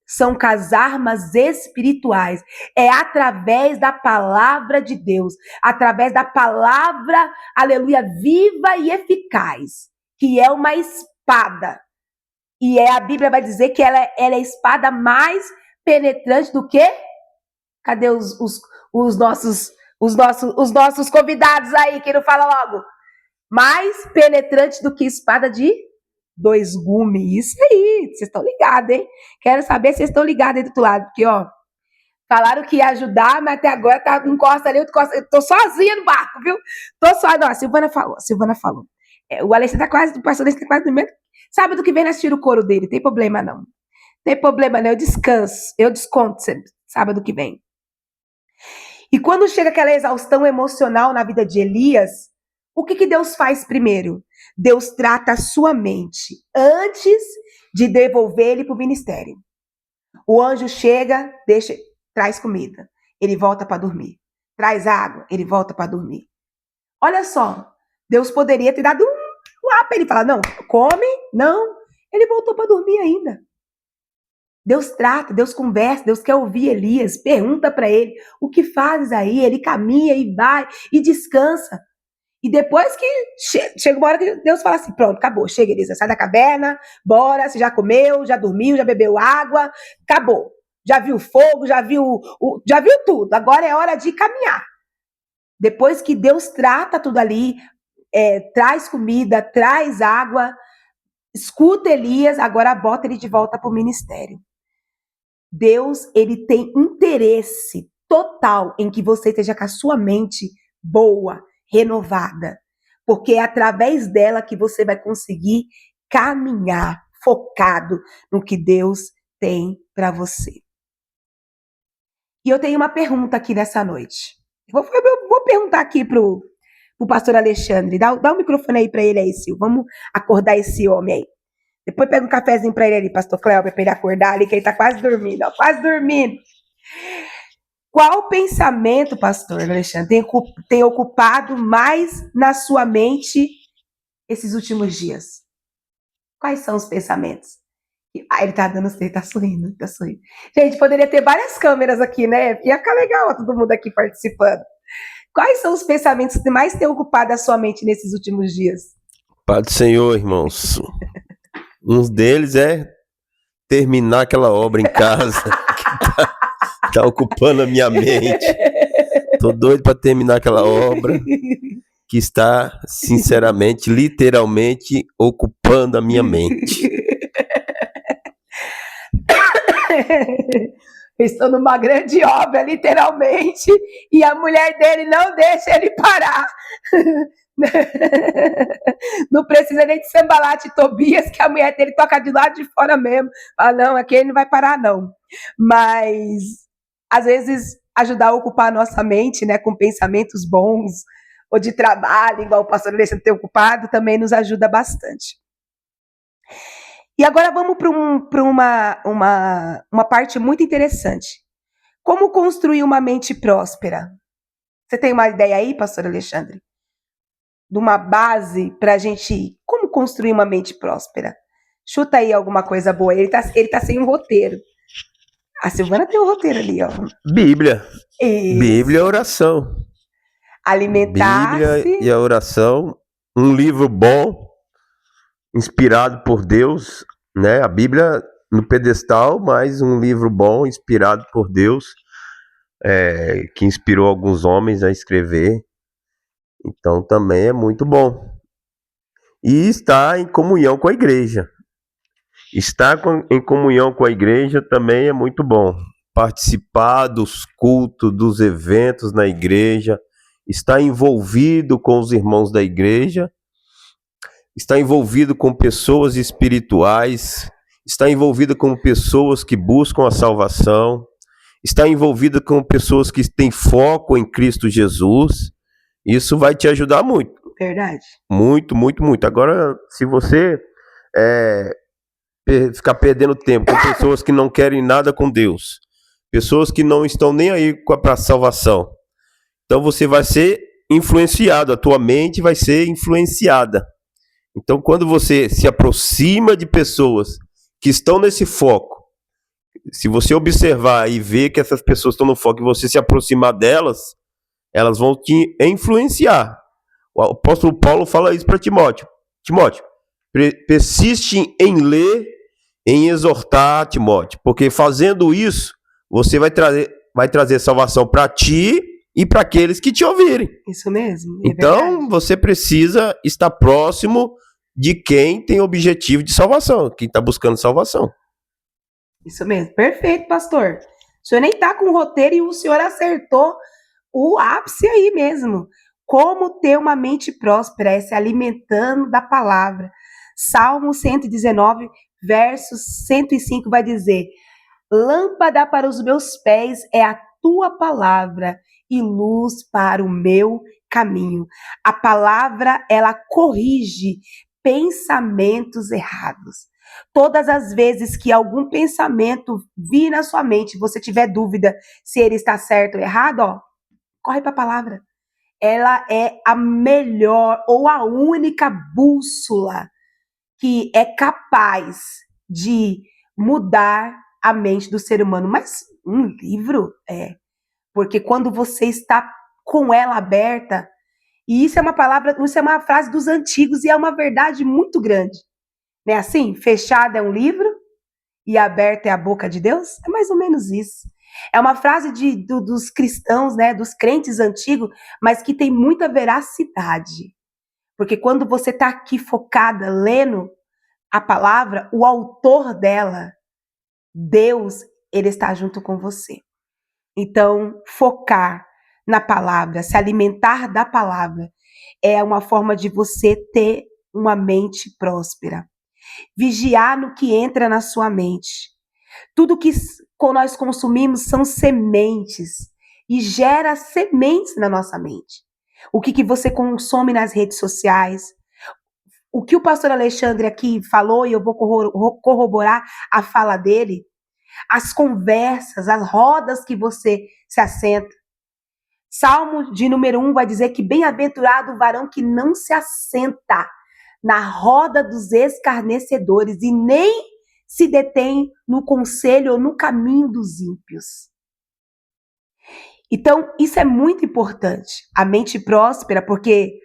são com as armas espirituais. É através da palavra de Deus, através da palavra, aleluia, viva e eficaz, que é uma espada. E a Bíblia vai dizer que ela é a espada mais penetrante do que? Cadê os nossos convidados aí, que não fala logo? Mais penetrante do que espada de 2 gumes. Isso aí, vocês estão ligados, hein? Quero saber se vocês estão ligados aí do outro lado, porque, ó, falaram que ia ajudar, mas até agora tá encosta ali, eu tô sozinha no barco, viu? Tô só, não, a Silvana falou. O Alexandre tá quase, o pastor Alexandre tá quase dormindo. Sábado que vem nós tira o couro dele, tem problema não. Tem problema não, eu descanso, eu desconto sábado que vem. E quando chega aquela exaustão emocional na vida de Elias, o que Deus faz primeiro? Deus trata a sua mente antes de devolver ele para o ministério. O anjo chega, traz comida, ele volta para dormir. Traz água, ele volta para dormir. Olha só, Deus poderia ter dado um lá para ele falar, não, come, não. Ele voltou para dormir ainda. Deus trata, Deus conversa, Deus quer ouvir Elias, pergunta para ele, o que fazes aí? Ele caminha e vai e descansa. E depois que chega uma hora que Deus fala assim, pronto, acabou, chega Elias, sai da caverna, bora, você já comeu, já dormiu, já bebeu água, acabou. Já viu fogo, já viu tudo, agora é hora de caminhar. Depois que Deus trata tudo ali, traz comida, traz água, escuta Elias, agora bota ele de volta para o ministério. Deus, ele tem interesse total em que você esteja com a sua mente boa, renovada, porque é através dela que você vai conseguir caminhar focado no que Deus tem para você. E eu tenho uma pergunta aqui nessa noite. Vou perguntar aqui pro pastor Alexandre. Dá o microfone aí para ele aí, Sil. Vamos acordar esse homem aí. Depois pega um cafezinho para ele ali, pastor Cléber, para ele acordar ali, que ele tá quase dormindo, ó, quase dormindo. Qual pensamento, pastor Alexandre, tem ocupado mais na sua mente esses últimos dias? Quais são os pensamentos? Ele tá sorrindo. Gente, poderia ter várias câmeras aqui, né? Ia ficar legal, ó, todo mundo aqui participando. Quais são os pensamentos que mais têm ocupado a sua mente nesses últimos dias? Pai do Senhor, irmãos. Um deles é terminar aquela obra em casa que tá ocupando a minha mente. Tô doido para terminar aquela obra que está, sinceramente, literalmente ocupando a minha mente. Estou numa grande obra, literalmente, e a mulher dele não deixa ele parar. Não precisa nem de Sambalat e Tobias, que a mulher dele toca de lado de fora mesmo. Ah, não, aqui ele não vai parar, não. Mas, às vezes, ajudar a ocupar a nossa mente, né, com pensamentos bons, ou de trabalho, igual o pastor Alessandro tem ocupado, também nos ajuda bastante. E agora vamos para uma parte muito interessante. Como construir uma mente próspera? Você tem uma ideia aí, pastor Alexandre? De uma base para a gente... Como construir uma mente próspera? Chuta aí alguma coisa boa. Ele tá sem um roteiro. A Silvana tem um roteiro ali, ó. Bíblia. Isso. Bíblia é oração. Alimentar-se. Bíblia e a oração. Um livro bom, inspirado por Deus, né? A Bíblia no pedestal, mas um livro bom, inspirado por Deus, que inspirou alguns homens a escrever. Então também é muito bom. E estar em comunhão com a igreja. Estar em comunhão com a igreja também é muito bom. Participar dos cultos, dos eventos na igreja, estar envolvido com os irmãos da igreja, estar envolvido com pessoas espirituais, estar envolvido com pessoas que buscam a salvação, estar envolvido com pessoas que têm foco em Cristo Jesus. Isso vai te ajudar muito. Verdade. Muito, muito, muito. Agora, se você ficar perdendo tempo com pessoas que não querem nada com Deus, pessoas que não estão nem aí para a salvação, então você vai ser influenciado, a tua mente vai ser influenciada. Então, quando você se aproxima de pessoas que estão nesse foco, se você observar e ver que essas pessoas estão no foco e você se aproximar delas, elas vão te influenciar. O apóstolo Paulo fala isso para Timóteo. Timóteo, persiste em ler, em exortar, Timóteo, porque fazendo isso, você vai trazer salvação para ti e para aqueles que te ouvirem. Isso mesmo. Então, verdade. você precisa estar próximo de quem tem objetivo de salvação, quem está buscando salvação. Isso mesmo. Perfeito, pastor. O senhor nem está com o roteiro e o senhor acertou o ápice aí mesmo. Como ter uma mente próspera é se alimentando da palavra. Salmo 119, verso 105 vai dizer: lâmpada para os meus pés é a tua palavra e luz para o meu caminho. A palavra, ela corrige pensamentos errados. Todas as vezes que algum pensamento vir na sua mente, você tiver dúvida se ele está certo ou errado, ó, corre para a palavra. Ela é a melhor ou a única bússola que é capaz de mudar a mente do ser humano. Mas um livro porque quando você está com ela aberta, e isso é uma frase dos antigos e é uma verdade muito grande. Não é assim? Fechado é um livro e aberto é a boca de Deus? É mais ou menos isso. É uma frase dos cristãos, né, dos crentes antigos, mas que tem muita veracidade. Porque quando você está aqui focada, lendo a palavra, o autor dela, Deus, ele está junto com você. Então, focar na palavra, se alimentar da palavra, é uma forma de você ter uma mente próspera. Vigiar no que entra na sua mente. Tudo que nós consumimos são sementes e gera sementes na nossa mente. O que você consome nas redes sociais, o que o pastor Alexandre aqui falou, e eu vou corroborar a fala dele, as conversas, as rodas que você se assenta. Salmo de número 1 vai dizer que bem-aventurado o varão que não se assenta na roda dos escarnecedores e nem se detém no conselho ou no caminho dos ímpios. Então, isso é muito importante. A mente próspera, porque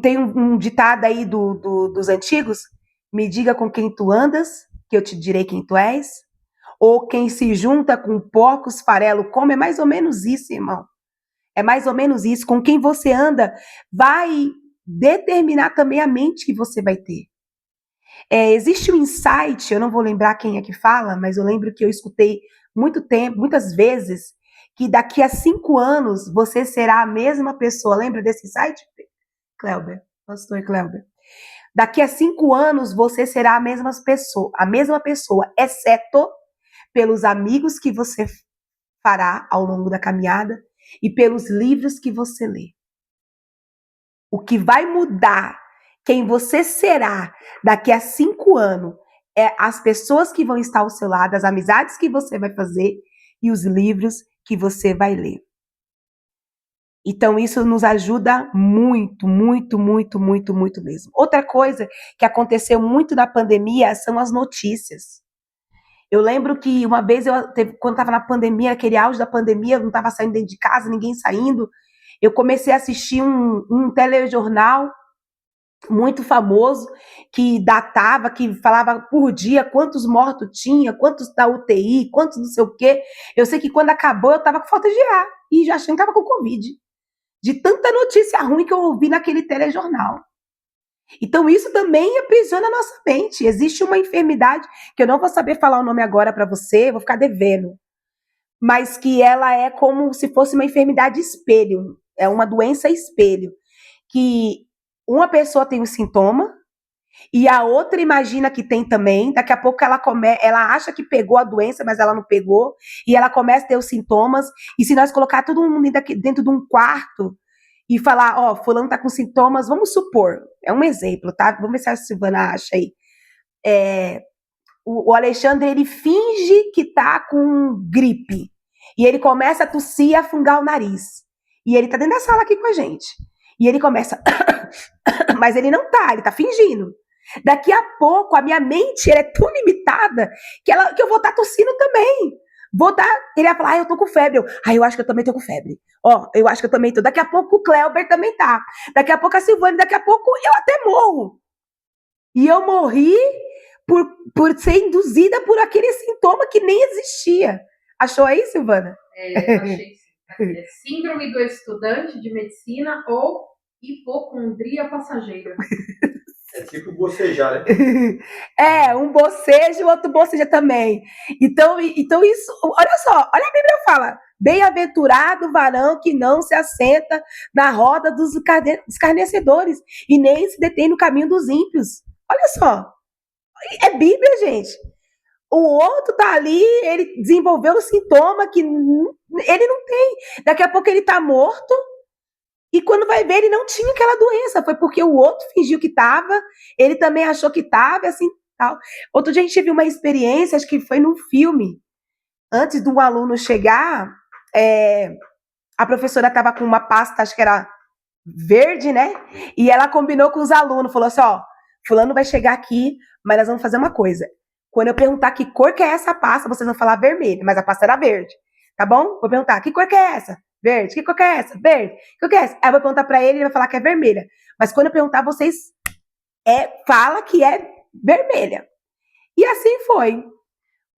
tem um ditado aí dos antigos: me diga com quem tu andas, que eu te direi quem tu és. Ou quem se junta com porcos farelo come. É mais ou menos isso, irmão. É mais ou menos isso. Com quem você anda vai determinar também a mente que você vai ter. Existe um insight, eu não vou lembrar quem é que fala, mas eu lembro que eu escutei muito tempo, muitas vezes, que daqui a 5 anos você será a mesma pessoa. Lembra desse site, Cleuber? Pastor Cleuber. Daqui a 5 anos você será a mesma pessoa, exceto pelos amigos que você fará ao longo da caminhada e pelos livros que você lê. O que vai mudar quem você será daqui a 5 anos é as pessoas que vão estar ao seu lado, as amizades que você vai fazer e os livros que você vai ler. Então, isso nos ajuda muito, muito, muito, muito, muito mesmo. Outra coisa que aconteceu muito na pandemia são as notícias. Eu lembro que uma vez, quando estava na pandemia, aquele auge da pandemia, eu não estava saindo dentro de casa, ninguém saindo, eu comecei a assistir um telejornal muito famoso, que datava, que falava por dia quantos mortos tinha, quantos da UTI, quantos não sei o quê. Eu sei que quando acabou, eu estava com falta de ar e já achei que estava com Covid. De tanta notícia ruim que eu ouvi naquele telejornal. Então isso também aprisiona a nossa mente. Existe uma enfermidade, que eu não vou saber falar o nome agora para você, vou ficar devendo, mas que ela é como se fosse uma enfermidade espelho, é uma doença espelho, que uma pessoa tem um sintoma e a outra imagina que tem também, daqui a pouco ela acha que pegou a doença, mas ela não pegou, e ela começa a ter os sintomas, e se nós colocar todo mundo dentro de um quarto e falar, ó, fulano tá com sintomas, vamos supor, é um exemplo, tá? Vamos ver se a Silvana acha aí. O Alexandre, ele finge que tá com gripe, e ele começa a tossir e a fungar o nariz, e ele tá dentro da sala aqui com a gente, e ele começa, mas ele não tá, ele tá fingindo. Daqui a pouco, a minha mente é tão limitada que eu vou estar tossindo também. Ele vai falar, eu tô com febre. Eu acho que eu também tô com febre. Eu acho que eu também tô. Daqui a pouco o Cleuber também tá. Daqui a pouco a Silvane, daqui a pouco eu até morro. E eu morri por ser induzida por aquele sintoma que nem existia. Achou aí, Silvana? Achei sim. Síndrome do estudante de medicina ou hipocondria passageira. É tipo bocejar, né? Um boceja e o outro boceja também. Então isso, olha só, olha a Bíblia fala, bem-aventurado o varão que não se assenta na roda dos escarnecedores e nem se detém no caminho dos ímpios. Olha só, é Bíblia, gente. O outro tá ali, ele desenvolveu um sintoma que ele não tem. Daqui a pouco ele tá morto. E quando vai ver, ele não tinha aquela doença. Foi porque o outro fingiu que estava, ele também achou que estava, assim, tal. Outro dia a gente viu uma experiência, acho que foi num filme. Antes do aluno chegar, a professora estava com uma pasta, acho que era verde, né? E ela combinou com os alunos, falou assim, ó, fulano vai chegar aqui, mas nós vamos fazer uma coisa. Quando eu perguntar que cor que é essa pasta, vocês vão falar vermelho, mas a pasta era verde, tá bom? Vou perguntar, que cor que é essa? Verde. Que cor que é essa? Verde. Que cor que é essa? Aí eu vou perguntar pra ele, ele vai falar que é vermelha. Mas quando eu perguntar, vocês fala que é vermelha. E assim foi.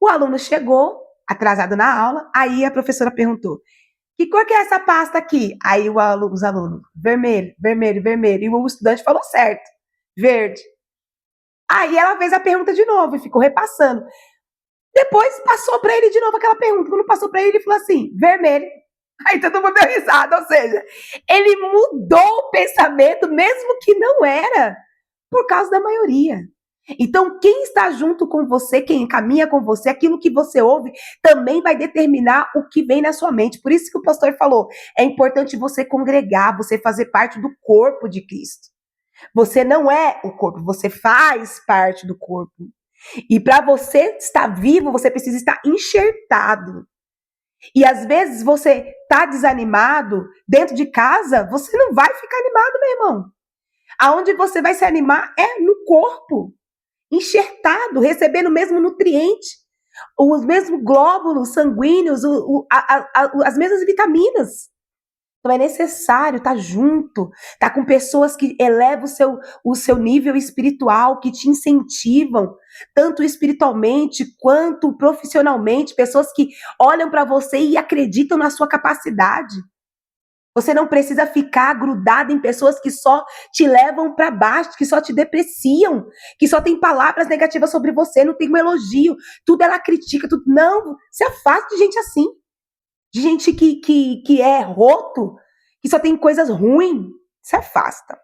O aluno chegou, atrasado na aula, aí a professora perguntou, que cor que é essa pasta aqui? Aí os alunos, vermelho, vermelho, vermelho. E o estudante falou certo, verde. Aí ela fez a pergunta de novo e ficou repassando. Depois passou pra ele de novo aquela pergunta. Quando passou pra ele, ele falou assim, vermelho. Aí todo mundo deu risada, ou seja, ele mudou o pensamento, mesmo que não era, por causa da maioria. Então, quem está junto com você, quem caminha com você, aquilo que você ouve, também vai determinar o que vem na sua mente. Por isso que o pastor falou, é importante você congregar, você fazer parte do corpo de Cristo. Você não é o corpo, você faz parte do corpo. E para você estar vivo, você precisa estar enxertado. E às vezes você tá desanimado dentro de casa, você não vai ficar animado, meu irmão. Aonde você vai se animar é no corpo, enxertado, recebendo o mesmo nutriente, os mesmos glóbulos sanguíneos, as mesmas vitaminas. Então é necessário estar junto, estar com pessoas que elevam o seu nível espiritual, que te incentivam, tanto espiritualmente quanto profissionalmente, pessoas que olham para você e acreditam na sua capacidade. Você não precisa ficar grudado em pessoas que só te levam para baixo, que só te depreciam, que só tem palavras negativas sobre você, não tem um elogio, tudo ela critica, tudo. Não, se afasta de gente assim, de gente que é roto, que só tem coisas ruins, se afasta.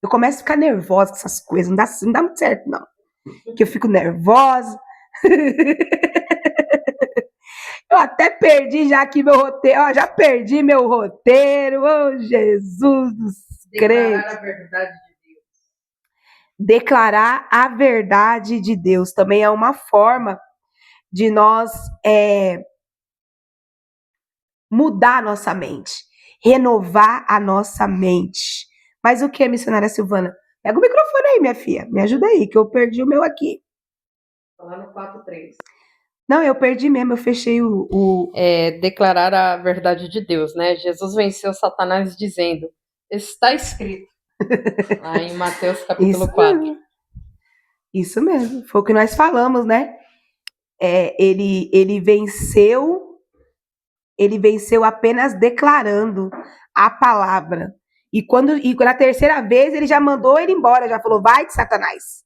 Eu começo a ficar nervosa com essas coisas, não dá muito certo, não. Que eu fico nervosa. Eu até perdi já aqui meu roteiro, ó, já perdi meu roteiro, oh Jesus dos crentes. Declarar a verdade de Deus. Declarar a verdade de Deus também é uma forma de nós mudar a nossa mente, renovar a nossa mente. Mas o que, missionária Silvana? Pega o microfone aí, minha filha, me ajuda aí, que eu perdi o meu aqui. Lá no 4:3. Não, eu perdi mesmo, eu fechei Declarar a verdade de Deus, né? Jesus venceu Satanás dizendo, está escrito. Lá em Mateus capítulo 4. Mesmo. Isso mesmo, foi o que nós falamos, né? Ele venceu apenas declarando a palavra. E na terceira vez ele já mandou ele embora, já falou, vai de Satanás.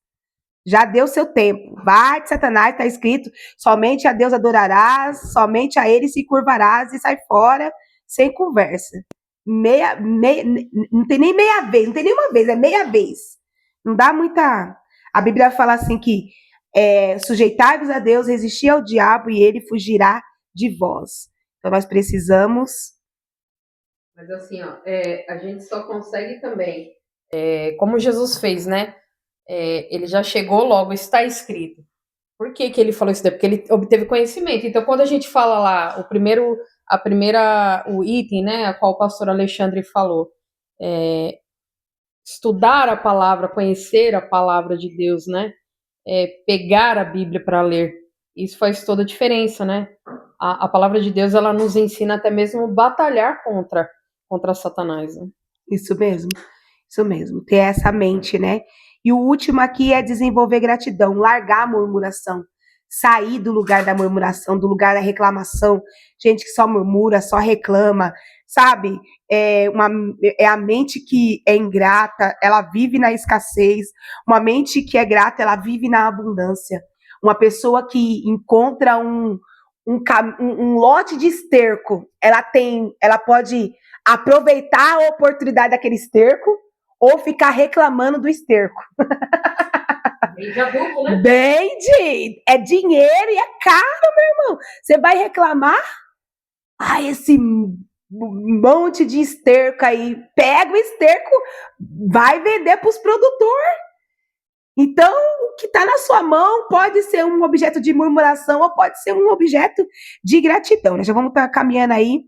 Já deu seu tempo. Vai de Satanás, está escrito, somente a Deus adorarás, somente a ele se curvarás e sai fora, sem conversa. Não tem nem meia vez, não tem nenhuma vez, é meia vez. Não dá muita... A Bíblia fala assim que sujeitai-vos a Deus, resistir ao diabo e ele fugirá de vós. Então nós precisamos... Mas assim, ó, a gente só consegue também, como Jesus fez, né? Ele já chegou logo, está escrito. Por que ele falou isso daí? Porque ele obteve conhecimento. Então, quando a gente fala lá, o item, né, a qual o pastor Alexandre falou, estudar a palavra, conhecer a palavra de Deus, né? Pegar a Bíblia para ler. Isso faz toda a diferença, né? A palavra de Deus, ela nos ensina até mesmo batalhar contra Satanás, né? Isso mesmo. Ter essa mente, né? E o último aqui é desenvolver gratidão, largar a murmuração, sair do lugar da murmuração, do lugar da reclamação. Gente que só murmura, só reclama, sabe? É a mente que é ingrata, ela vive na escassez. Uma mente que é grata, ela vive na abundância. Uma pessoa que encontra um lote de esterco, ela pode aproveitar a oportunidade daquele esterco ou ficar reclamando do esterco. Vende adulto, né? Vende! É dinheiro e é caro, meu irmão. Você vai reclamar? Esse monte de esterco aí. Pega o esterco, vai vender para os produtores. Então, o que está na sua mão pode ser um objeto de murmuração ou pode ser um objeto de gratidão. Nós já vamos estar caminhando aí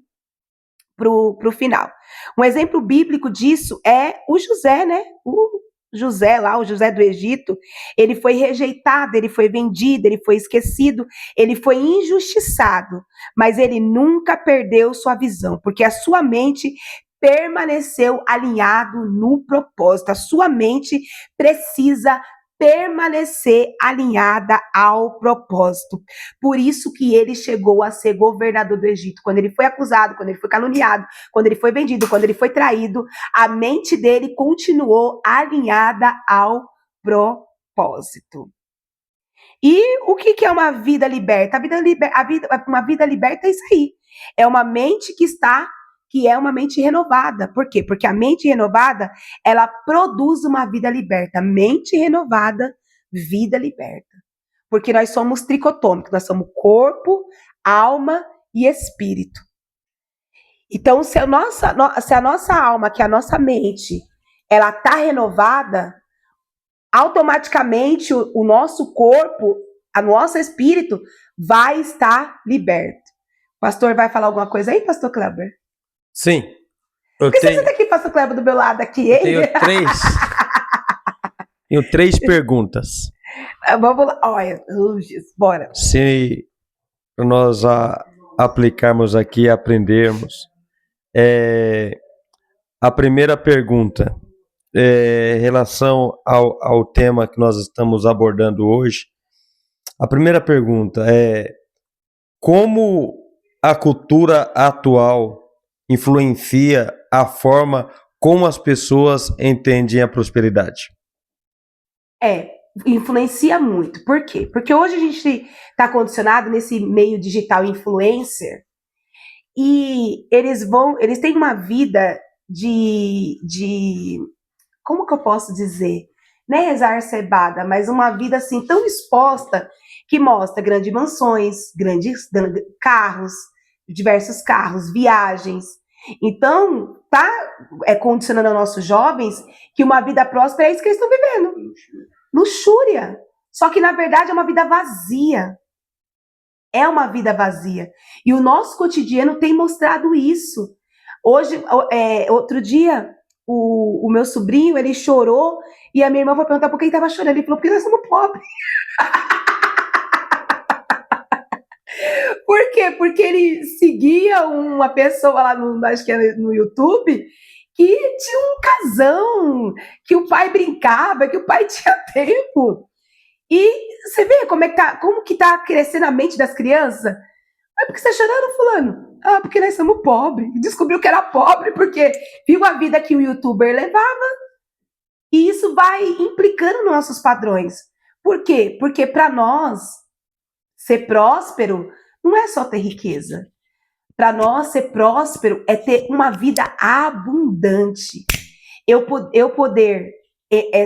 para o final. Um exemplo bíblico disso é o José, né? O José do Egito, ele foi rejeitado, ele foi vendido, ele foi esquecido, ele foi injustiçado, mas ele nunca perdeu sua visão, porque a sua mente permaneceu alinhado no propósito. A sua mente precisa permanecer alinhada ao propósito. Por isso que ele chegou a ser governador do Egito. Quando ele foi acusado, quando ele foi caluniado, quando ele foi vendido, quando ele foi traído, a mente dele continuou alinhada ao propósito. E o que é uma vida liberta? Uma vida liberta é isso aí. É uma mente que é uma mente renovada. Por quê? Porque a mente renovada, ela produz uma vida liberta. Mente renovada, vida liberta. Porque nós somos tricotômicos, nós somos corpo, alma e espírito. Então, se a nossa alma, que é a nossa mente, ela está renovada, automaticamente o nosso corpo, o nosso espírito vai estar liberto. O pastor vai falar alguma coisa aí, pastor Kleber? Sim. Por que você senta aqui, pastor Kleber, do meu lado aqui, hein? Tenho três perguntas. Vamos lá. Olha, bora. Se nós aplicarmos aqui e aprendermos. A primeira pergunta, em relação ao tema que nós estamos abordando hoje, a primeira pergunta é: como a cultura atual influencia a forma como as pessoas entendem a prosperidade? Influencia muito. Por quê? Porque hoje a gente está condicionado nesse meio digital influencer e eles têm uma vida de como que eu posso dizer? Não é exacerbada, mas uma vida assim tão exposta que mostra grandes mansões, grandes carros, diversos carros, viagens. Então, tá condicionando aos nossos jovens que uma vida próspera é isso que eles estão vivendo. Luxúria. Só que, na verdade, é uma vida vazia. É uma vida vazia. E o nosso cotidiano tem mostrado isso. Hoje, outro dia, o meu sobrinho, ele chorou e a minha irmã foi perguntar por que ele estava chorando. Ele falou, porque nós somos pobres. Por quê? Porque ele seguia uma pessoa lá, acho que é no YouTube, que tinha um casão, que o pai brincava, que o pai tinha tempo. E você vê como que tá crescendo a mente das crianças? Ah, por que você tá chorando, fulano? Ah, porque nós somos pobres. Descobriu que era pobre porque viu a vida que o youtuber levava. E isso vai implicando nos nossos padrões. Por quê? Porque para nós, ser próspero não é só ter riqueza. Para nós, ser próspero é ter uma vida abundante. Eu poder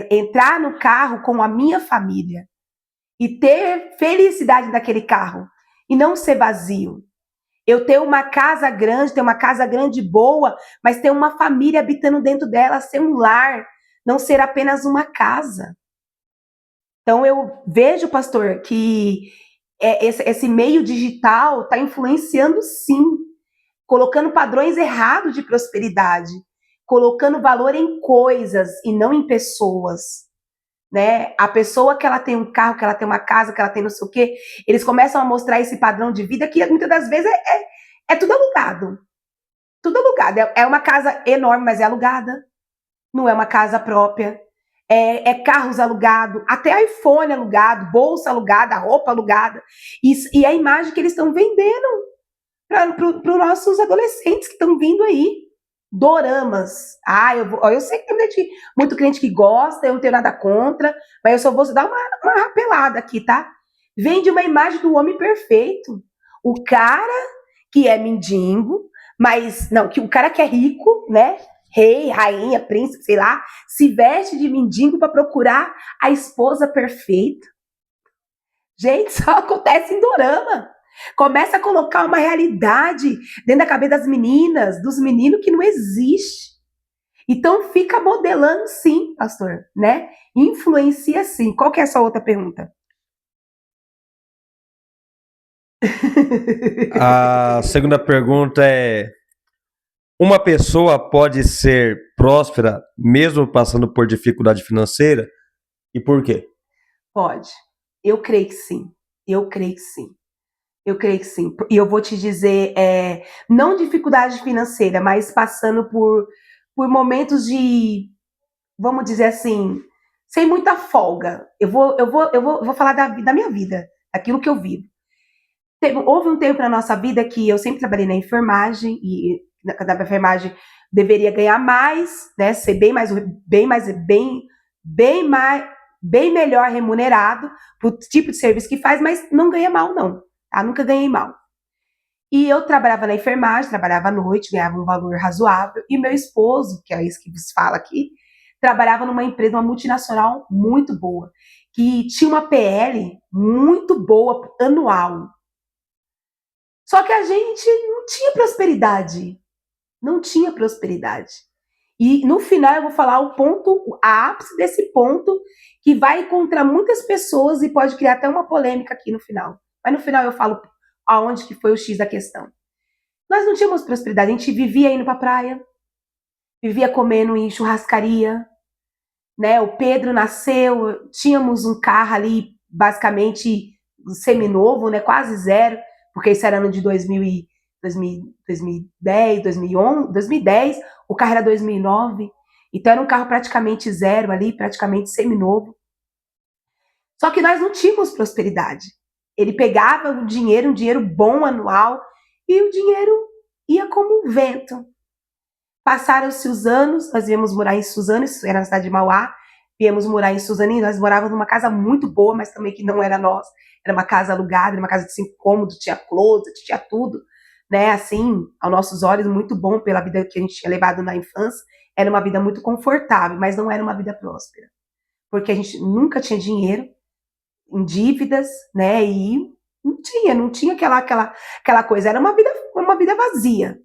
entrar no carro com a minha família e ter felicidade naquele carro e não ser vazio. Eu ter uma casa grande boa, mas ter uma família habitando dentro dela, ser um lar, não ser apenas uma casa. Então eu vejo, pastor, que esse meio digital está influenciando sim, colocando padrões errados de prosperidade, colocando valor em coisas e não em pessoas. Né? A pessoa que ela tem um carro, que ela tem uma casa, que ela tem não sei o quê, eles começam a mostrar esse padrão de vida que muitas das vezes é tudo alugado. Tudo alugado. É uma casa enorme, mas é alugada. Não é uma casa própria. Carros alugados, até iPhone alugado, bolsa alugada, roupa alugada. E a imagem que eles estão vendendo para os nossos adolescentes que estão vindo aí. Doramas. Eu sei que tem muito cliente que gosta, eu não tenho nada contra, mas eu só vou dar uma rapelada aqui, tá? Vende uma imagem do homem perfeito. O cara que é mendigo, mas não, que o cara que é rico, né? Rei, rainha, príncipe, sei lá, se veste de mendigo para procurar a esposa perfeita. Gente, só acontece em dorama. Começa a colocar uma realidade dentro da cabeça das meninas, dos meninos, que não existe. Então fica modelando sim, pastor, né? Influencia sim. Qual que é a sua outra pergunta? A segunda pergunta é: uma pessoa pode ser próspera mesmo passando por dificuldade financeira? E por quê? Pode. Eu creio que sim. Eu creio que sim. Eu creio que sim. E eu vou te dizer, não dificuldade financeira, mas passando por momentos de, vamos dizer assim, sem muita folga. Eu vou falar da minha vida, daquilo que eu vivo. Houve um tempo na nossa vida que eu sempre trabalhei na enfermagem, e na enfermagem deveria ganhar mais, né? Ser bem melhor remunerado pro tipo de serviço que faz, mas não ganha mal, não. Tá? Nunca ganhei mal. E eu trabalhava na enfermagem, trabalhava à noite, ganhava um valor razoável, e meu esposo, que é isso que vos fala aqui, trabalhava numa empresa, uma multinacional muito boa, que tinha uma PL muito boa anual. Só que a gente não tinha prosperidade. Não tinha prosperidade. E no final eu vou falar o ápice desse ponto, que vai contra muitas pessoas e pode criar até uma polêmica aqui no final. Mas no final eu falo aonde que foi o X da questão. Nós não tínhamos prosperidade, a gente vivia indo pra praia, vivia comendo em churrascaria, né? O Pedro nasceu, tínhamos um carro ali basicamente seminovo, né? Quase zero, porque isso era ano de 2010, 2011, 2010, o carro era 2009, então era um carro praticamente zero ali, praticamente seminovo. Só que nós não tínhamos prosperidade. Ele pegava um dinheiro bom anual, e o dinheiro ia como um vento. Passaram-se os anos, nós viemos morar em Suzano, isso era na cidade de Mauá, viemos morar em Suzano e nós morávamos numa casa muito boa, mas também que não era nossa. Era uma casa alugada, era uma casa de 5 cômodos, tinha closet, tinha tudo, né? Assim, aos nossos olhos, muito bom pela vida que a gente tinha levado na infância. Era uma vida muito confortável, mas não era uma vida próspera. Porque a gente nunca tinha dinheiro, em dívidas, né? E não tinha aquela coisa. Era uma vida vazia.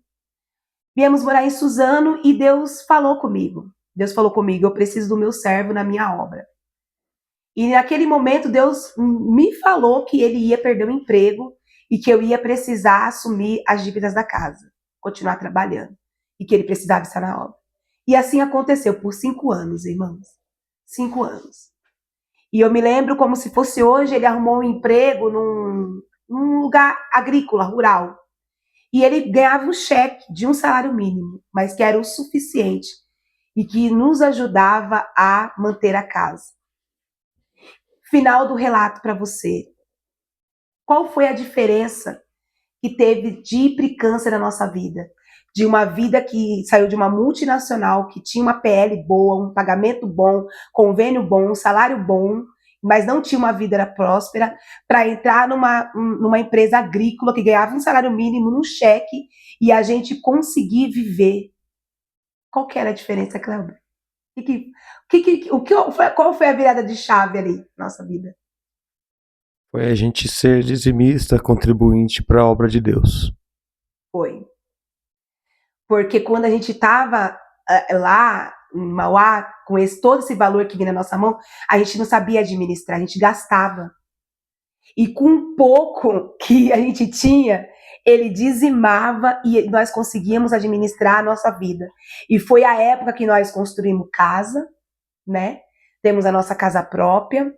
Viemos morar em Suzano e Deus falou comigo. Deus falou comigo, eu preciso do meu servo na minha obra. E naquele momento Deus me falou que ele ia perder o emprego e que eu ia precisar assumir as dívidas da casa, continuar trabalhando, e que ele precisava estar na obra. E assim aconteceu por 5 anos, irmãos. 5 anos. E eu me lembro como se fosse hoje, ele arrumou um emprego num lugar agrícola, rural. E ele ganhava um cheque de um salário mínimo, mas que era o suficiente e que nos ajudava a manter a casa. Final do relato para você. Qual foi a diferença que teve de implicância na nossa vida? De uma vida que saiu de uma multinacional, que tinha uma PL boa, um pagamento bom, convênio bom, um salário bom, mas não tinha uma vida próspera, para entrar numa empresa agrícola que ganhava um salário mínimo, num cheque, e a gente conseguir viver. Qual que era a diferença, Cléber? Qual foi a virada de chave ali na nossa vida? Foi a gente ser dizimista, contribuinte para a obra de Deus. Foi. Porque quando a gente estava lá em Mauá, com todo esse valor que vinha na nossa mão, a gente não sabia administrar, a gente gastava. E com um pouco que a gente tinha, ele dizimava e nós conseguíamos administrar a nossa vida. E foi a época que nós construímos casa, né? Temos a nossa casa própria,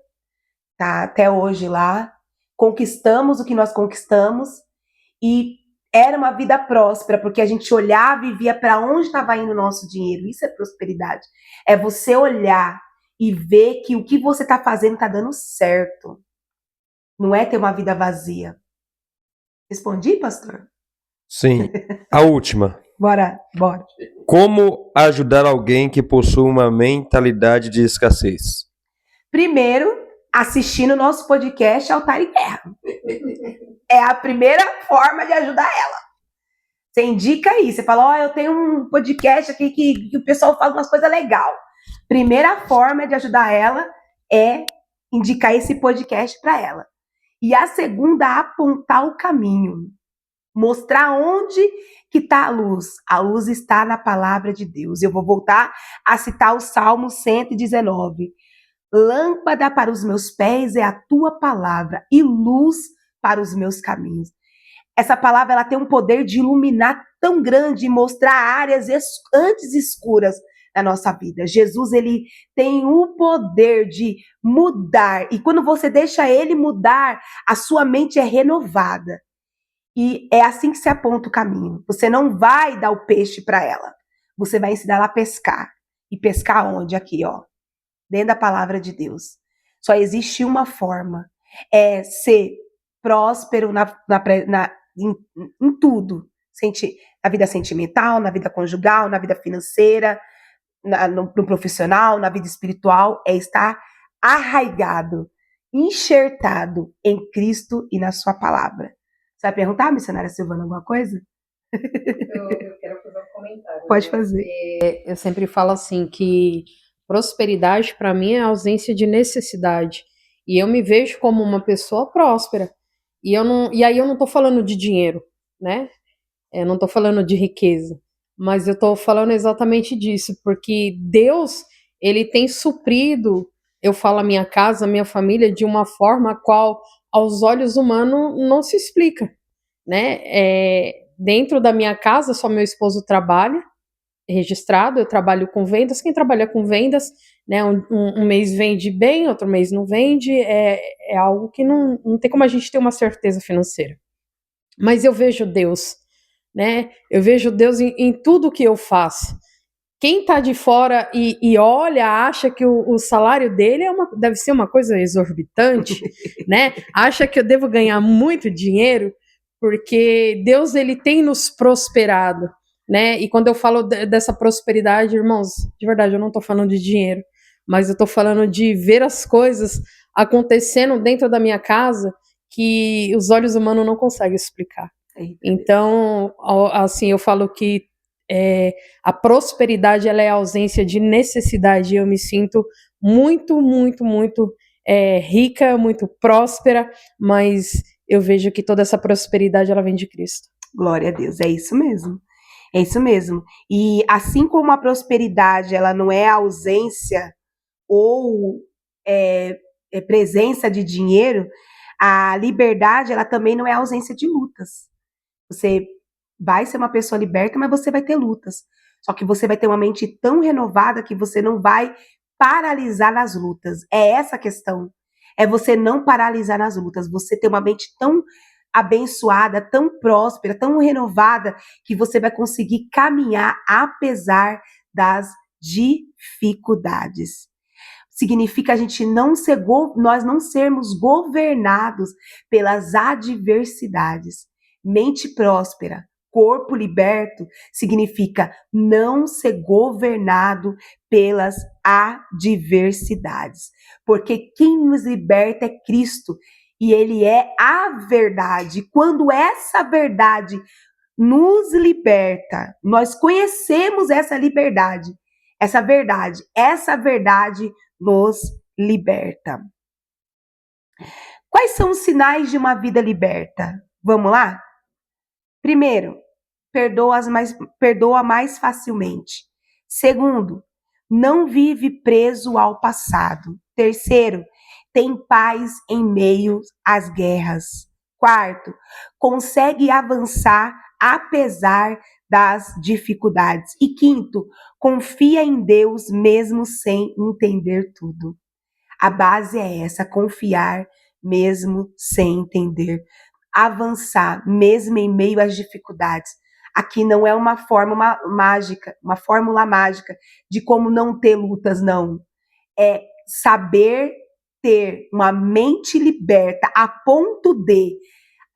tá até hoje lá. Conquistamos o que nós conquistamos e era uma vida próspera, porque a gente olhava e via para onde estava indo o nosso dinheiro. Isso é prosperidade. É você olhar e ver que o que você está fazendo está dando certo. Não é ter uma vida vazia. Respondi, pastor? Sim. A última. Bora. Como ajudar alguém que possui uma mentalidade de escassez? Primeiro, assistindo o nosso podcast Altar e Guerra. É a primeira forma de ajudar ela. Você indica aí, você fala, eu tenho um podcast aqui que o pessoal fala umas coisas legais. Primeira forma de ajudar ela é indicar esse podcast para ela. E a segunda, apontar o caminho. Mostrar onde que está a luz. A luz está na palavra de Deus. Eu vou voltar a citar o Salmo 119. Lâmpada para os meus pés é a tua palavra e luz para os meus caminhos. Essa palavra ela tem um poder de iluminar tão grande e mostrar áreas antes escuras na nossa vida. Jesus, ele tem o poder de mudar. E quando você deixa ele mudar, a sua mente é renovada. E é assim que se aponta o caminho. Você não vai dar o peixe para ela. Você vai ensinar ela a pescar. E pescar onde? Aqui, ó. Dentro da palavra de Deus. Só existe uma forma. É ser próspero em tudo. Na vida sentimental, na vida conjugal, na vida financeira, no profissional, na vida espiritual. É estar arraigado, enxertado em Cristo e na sua palavra. Você vai perguntar, missionária Silvana, alguma coisa? Eu quero fazer um comentário. Pode fazer. Eu sempre falo assim que prosperidade para mim é a ausência de necessidade. E eu me vejo como uma pessoa próspera. E aí eu não estou falando de dinheiro, né? Eu não estou falando de riqueza. Mas eu estou falando exatamente disso, porque Deus, ele tem suprido, eu falo a minha casa, a minha família, de uma forma a qual aos olhos humanos não se explica, né? Dentro da minha casa, só meu esposo trabalha, registrado, eu trabalho com vendas. Quem trabalha com vendas, né, um mês vende bem, outro mês não vende, é algo que não tem como a gente ter uma certeza financeira. Mas eu vejo Deus, né? Eu vejo Deus em tudo que eu faço. Quem está de fora e olha, acha que o salário dele deve ser uma coisa exorbitante, né? Acha que eu devo ganhar muito dinheiro, porque Deus, ele tem nos prosperado. né? E quando eu falo dessa prosperidade, irmãos, de verdade, eu não estou falando de dinheiro, mas eu estou falando de ver as coisas acontecendo dentro da minha casa que os olhos humanos não conseguem explicar. Então, assim, eu falo que a prosperidade ela é a ausência de necessidade. Eu me sinto muito, muito, muito rica, muito próspera, mas eu vejo que toda essa prosperidade ela vem de Cristo. Glória a Deus, é isso mesmo. É isso mesmo. E assim como a prosperidade ela não é ausência ou presença de dinheiro, a liberdade ela também não é ausência de lutas. Você vai ser uma pessoa liberta, mas você vai ter lutas. Só que você vai ter uma mente tão renovada que você não vai paralisar nas lutas. É essa a questão. É você não paralisar nas lutas. Você ter uma mente tão abençoada, tão próspera, tão renovada, que você vai conseguir caminhar apesar das dificuldades. Significa a gente nós não sermos governados pelas adversidades. Mente próspera, corpo liberto, significa não ser governado pelas adversidades. Porque quem nos liberta é Cristo e Ele é a verdade. Quando essa verdade nos liberta, nós conhecemos essa liberdade, essa verdade nos liberta. Quais são os sinais de uma vida liberta? Vamos lá? Primeiro, perdoa mais facilmente. Segundo, não vive preso ao passado. Terceiro, tem paz em meio às guerras. Quarto, consegue avançar apesar das dificuldades. E quinto, confia em Deus mesmo sem entender tudo. A base é essa, confiar mesmo sem entender. Avançar mesmo em meio às dificuldades. Aqui não é uma fórmula mágica de como não ter lutas, não. É saber ter uma mente liberta a ponto de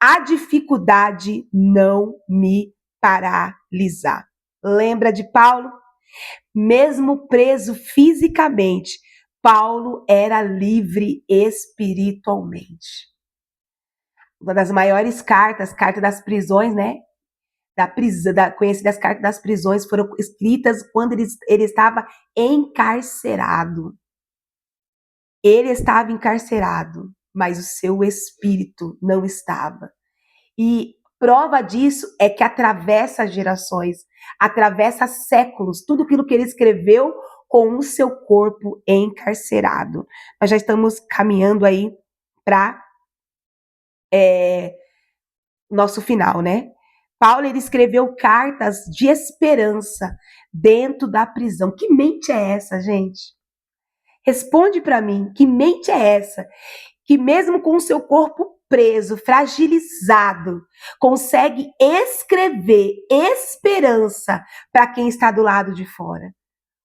a dificuldade não me paralisar. Lembra de Paulo? Mesmo preso fisicamente, Paulo era livre espiritualmente. Uma das maiores cartas das prisões, né? Conhecidas cartas das prisões, foram escritas quando ele estava encarcerado. Ele estava encarcerado, mas o seu espírito não estava. E prova disso é que atravessa gerações, atravessa séculos, tudo aquilo que ele escreveu com o seu corpo encarcerado. Nós já estamos caminhando aí para nosso final, né? Paulo, ele escreveu cartas de esperança dentro da prisão. Que mente é essa, gente? Responde para mim, que mente é essa? Que mesmo com o seu corpo preso, fragilizado, consegue escrever esperança para quem está do lado de fora.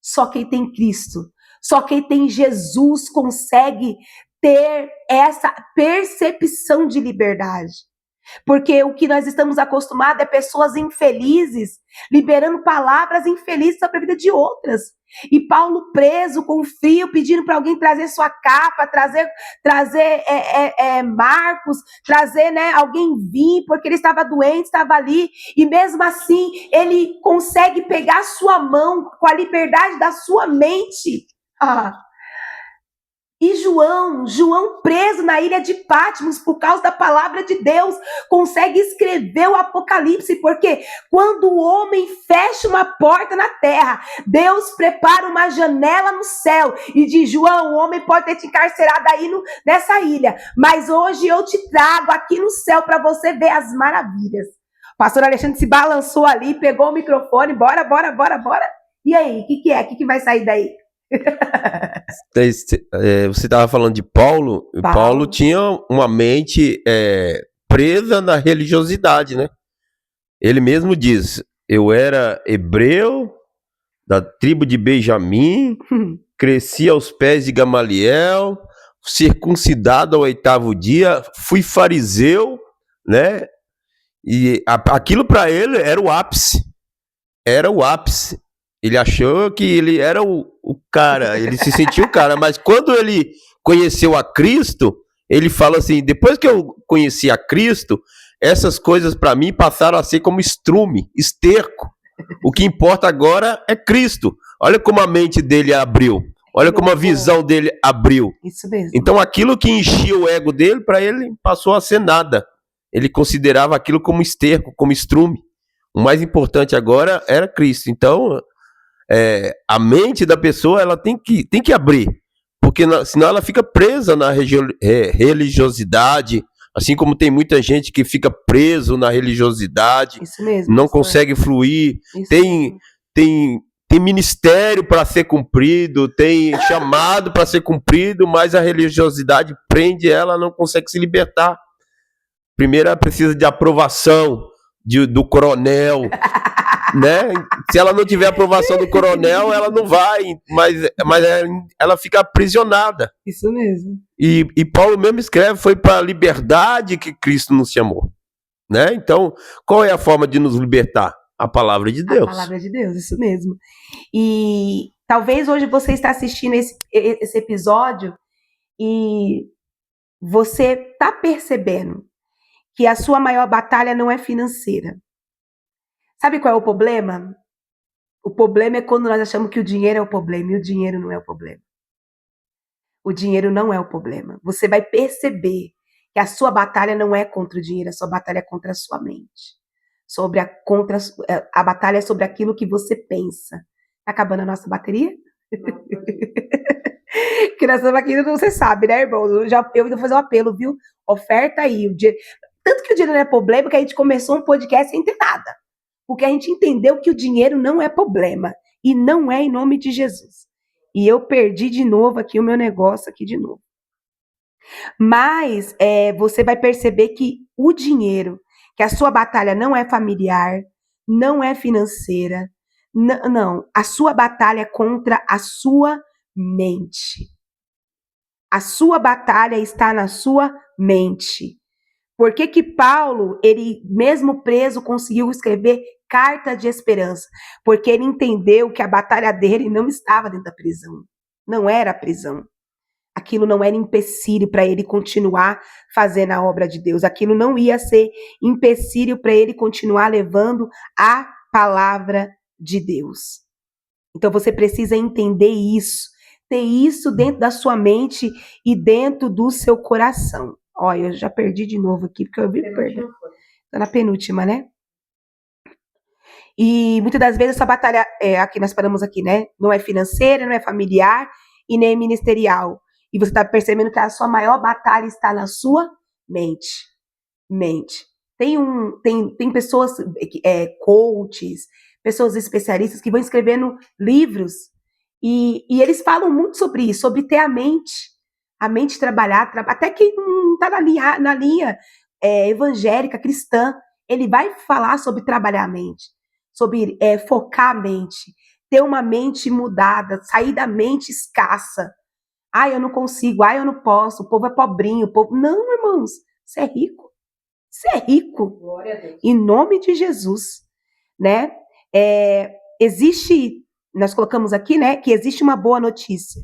Só quem tem Cristo, só quem tem Jesus consegue ter essa percepção de liberdade. Porque o que nós estamos acostumados é pessoas infelizes, liberando palavras infelizes sobre a vida de outras. E Paulo preso, com frio, pedindo para alguém trazer sua capa, trazer Marcos, trazer, né, alguém vir, porque ele estava doente, estava ali. E mesmo assim, ele consegue pegar sua mão com a liberdade da sua mente. E João preso na ilha de Patmos por causa da palavra de Deus, consegue escrever o Apocalipse, porque quando o homem fecha uma porta na terra, Deus prepara uma janela no céu e diz: João, o homem pode ter te encarcerado aí nessa ilha, mas hoje eu te trago aqui no céu para você ver as maravilhas. O pastor Alexandre se balançou ali, pegou o microfone, bora. E aí, o que é? O que vai sair daí? Você estava falando de Paulo. Paulo tinha uma mente presa na religiosidade, né? Ele mesmo diz: eu era hebreu, da tribo de Benjamim, cresci aos pés de Gamaliel, circuncidado ao 8º dia, fui fariseu, né? E aquilo para ele era o ápice. era o ápice. Ele achou que ele era o cara, ele se sentiu o cara, mas quando ele conheceu a Cristo, ele fala assim: depois que eu conheci a Cristo, essas coisas para mim passaram a ser como estrume, esterco. O que importa agora é Cristo. Olha como a mente dele abriu. Olha como a visão dele abriu. Isso mesmo. Então aquilo que enchia o ego dele, para ele passou a ser nada. Ele considerava aquilo como esterco, como estrume. O mais importante agora era Cristo. Então, a mente da pessoa ela tem que abrir, porque senão ela fica presa na religiosidade, assim como tem muita gente que fica preso na religiosidade, Isso mesmo, não isso consegue fluir, Isso tem ministério para ser cumprido, tem chamado para ser cumprido, mas a religiosidade prende ela, não consegue se libertar. Primeiro ela precisa de aprovação do coronel, né? Se ela não tiver aprovação do coronel, ela não vai, mas ela fica aprisionada. Isso mesmo. E Paulo mesmo escreve: foi para a liberdade que Cristo nos chamou, né? Então, qual é a forma de nos libertar? A palavra de Deus. A palavra de Deus, isso mesmo. E talvez hoje você está assistindo esse episódio e você está percebendo que a sua maior batalha não é financeira. Sabe qual é o problema? O problema é quando nós achamos que o dinheiro é o problema, e o dinheiro não é o problema. O dinheiro não é o problema. Você vai perceber que a sua batalha não é contra o dinheiro, a sua batalha é contra a sua mente. A batalha é sobre aquilo que você pensa. Tá acabando a nossa bateria? Que nós estamos aqui, você sabe, né, irmão? Eu vou fazer um apelo, viu? Oferta aí. Tanto que o dinheiro não é problema, que a gente começou um podcast sem ter nada. Porque a gente entendeu que o dinheiro não é problema. E não é em nome de Jesus. E eu perdi de novo aqui o meu negócio aqui de novo. Mas você vai perceber que o dinheiro, que a sua batalha não é familiar, não é financeira, não. A sua batalha é contra a sua mente. A sua batalha está na sua mente. Por que Paulo, ele mesmo preso, conseguiu escrever carta de esperança? Porque ele entendeu que a batalha dele não estava dentro da prisão. Não era a prisão. Aquilo não era empecilho para ele continuar fazendo a obra de Deus. Aquilo não ia ser empecilho para ele continuar levando a palavra de Deus. Então você precisa entender isso. Ter isso dentro da sua mente e dentro do seu coração. Olha, eu já perdi de novo aqui, porque eu vi perder. Tô na penúltima, né? E muitas das vezes essa batalha, aqui nós paramos aqui, né? Não é financeira, não é familiar e nem ministerial. E você está percebendo que a sua maior batalha está na sua mente. Mente. Tem pessoas, coaches, pessoas especialistas que vão escrevendo livros e eles falam muito sobre isso, sobre ter a mente trabalhar, até quem não está na linha evangélica, cristã, ele vai falar sobre trabalhar a mente, sobre focar a mente, ter uma mente mudada, sair da mente escassa. Eu não consigo, eu não posso, o povo é pobrinho, o povo... Não, irmãos, você é rico. Você é rico. Glória a Deus. Em nome de Jesus, né? Nós colocamos aqui, né, que existe uma boa notícia.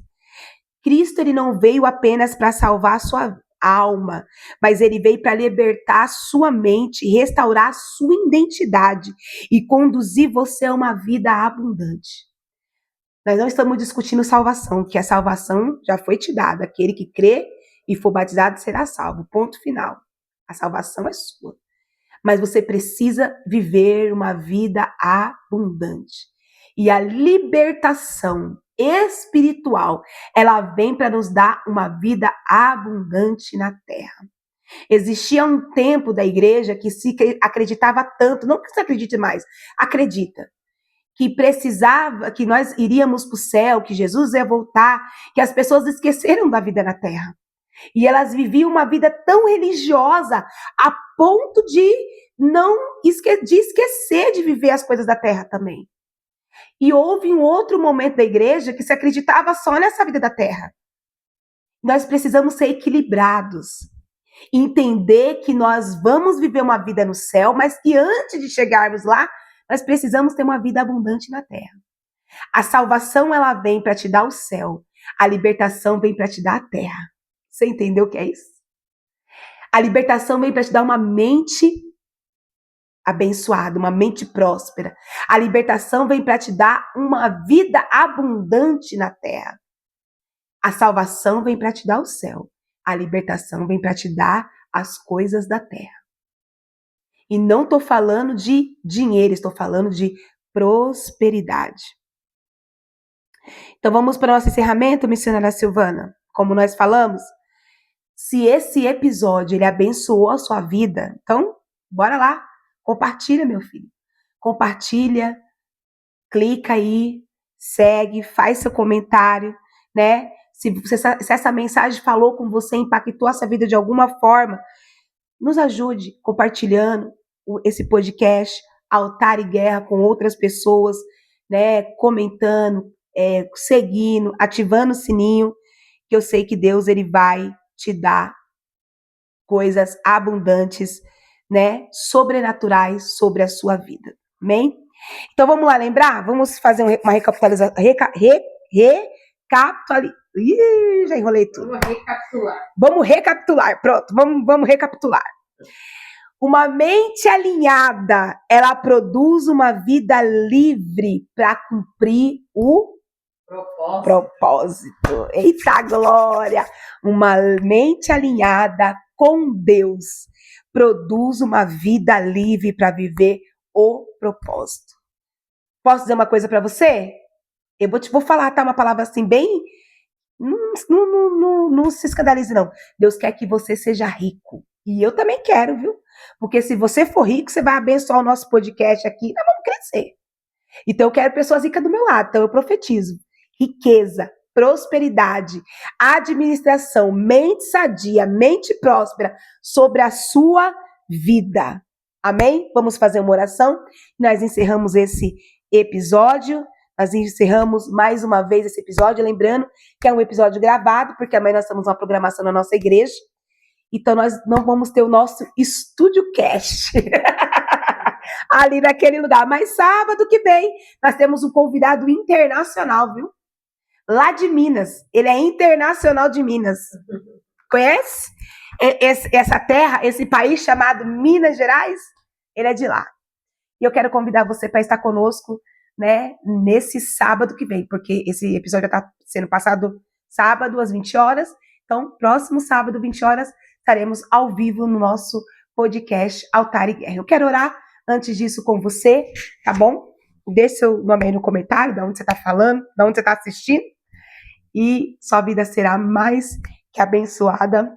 Cristo, ele não veio apenas para salvar a sua alma, mas ele veio para libertar a sua mente, restaurar a sua identidade e conduzir você a uma vida abundante. Nós não estamos discutindo salvação, que a salvação já foi te dada. Aquele que crê e for batizado será salvo. Ponto final. A salvação é sua. Mas você precisa viver uma vida abundante. E a libertação espiritual, ela vem para nos dar uma vida abundante na terra. Existia um tempo da igreja que se acreditava tanto, não que se acredite mais, acredita, que precisava, que nós iríamos para o céu, que Jesus ia voltar, que as pessoas esqueceram da vida na terra. E elas viviam uma vida tão religiosa a ponto de esquecer de viver as coisas da terra também. E houve um outro momento da igreja que se acreditava só nessa vida da terra. Nós precisamos ser equilibrados. Entender que nós vamos viver uma vida no céu, mas que antes de chegarmos lá, Nós precisamos ter uma vida abundante na terra. A salvação, ela vem para te dar o céu. A libertação vem para te dar a terra. Você entendeu o que é isso? A libertação vem para te dar uma mente abençoada, uma mente próspera. A libertação vem para te dar uma vida abundante na terra. A salvação vem para te dar o céu. A libertação vem para te dar as coisas da terra. E não estou falando de dinheiro, estou falando de prosperidade. Então vamos para o nosso encerramento, missionária Silvana. Como nós falamos, se esse episódio ele abençoou a sua vida, então bora lá, compartilha, meu filho. Compartilha, clica aí, segue, faz seu comentário, né? Se essa mensagem falou com você, impactou a sua vida de alguma forma, nos ajude compartilhando esse podcast, Altar e Guerra, com outras pessoas, né? Comentando, seguindo, ativando o sininho, que eu sei que Deus ele vai te dar coisas abundantes, né? Sobrenaturais sobre a sua vida. Amém? Então vamos lá lembrar? Vamos fazer uma recapitulação. Já enrolei tudo. Vamos recapitular. Pronto, vamos recapitular. Uma mente alinhada, ela produz uma vida livre para cumprir o propósito. Eita glória! Uma mente alinhada com Deus produz uma vida livre para viver o propósito. Posso dizer uma coisa para você? Eu vou falar, tá? Uma palavra assim bem... Não se escandalize, não. Deus quer que você seja rico. E eu também quero, viu? Porque se você for rico, você vai abençoar o nosso podcast aqui. Nós vamos crescer. Então eu quero pessoas ricas do meu lado. Então eu profetizo. Riqueza, prosperidade, administração, mente sadia, mente próspera sobre a sua vida. Amém? Vamos fazer uma oração. Nós encerramos esse episódio. Nós encerramos mais uma vez esse episódio, lembrando que é um episódio gravado, porque amanhã nós temos uma programação na nossa igreja. Então nós não vamos ter o nosso Estúdio Cast ali naquele lugar. Mas sábado que vem nós temos um convidado internacional, viu? Lá de Minas. Ele é internacional de Minas. Conhece? Essa terra, esse país chamado Minas Gerais? Ele é de lá. E eu quero convidar você para estar conosco, né, nesse sábado que vem, porque esse episódio já está sendo passado sábado às 20 horas. Então, próximo sábado, 20 horas, estaremos ao vivo no nosso podcast Altar e Guerra. Eu quero orar antes disso com você, tá bom? Deixe seu nome aí no comentário, de onde você está falando, de onde você está assistindo. E sua vida será mais que abençoada.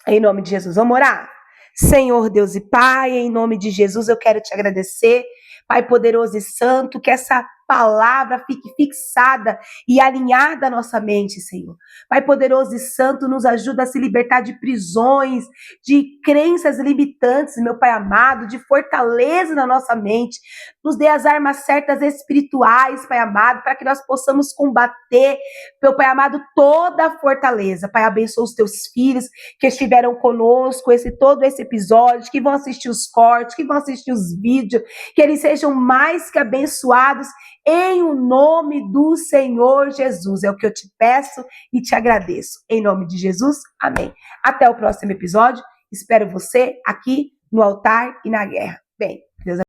Em nome de Jesus. Vamos orar? Senhor Deus e Pai, em nome de Jesus eu quero te agradecer, Pai poderoso e santo, que essa palavra fique fixada e alinhada à nossa mente, Senhor. Pai poderoso e santo, nos ajuda a se libertar de prisões, de crenças limitantes, meu Pai amado, de fortaleza na nossa mente. Nos dê as armas certas espirituais, Pai amado, para que nós possamos combater, meu Pai amado, toda a fortaleza. Pai, abençoa os teus filhos que estiveram conosco todo esse episódio, que vão assistir os cortes, que vão assistir os vídeos, que eles sejam mais que abençoados em o nome do Senhor Jesus. É o que eu te peço e te agradeço. Em nome de Jesus, amém. Até o próximo episódio. Espero você aqui no Altar e na Guerra. Bem, Deus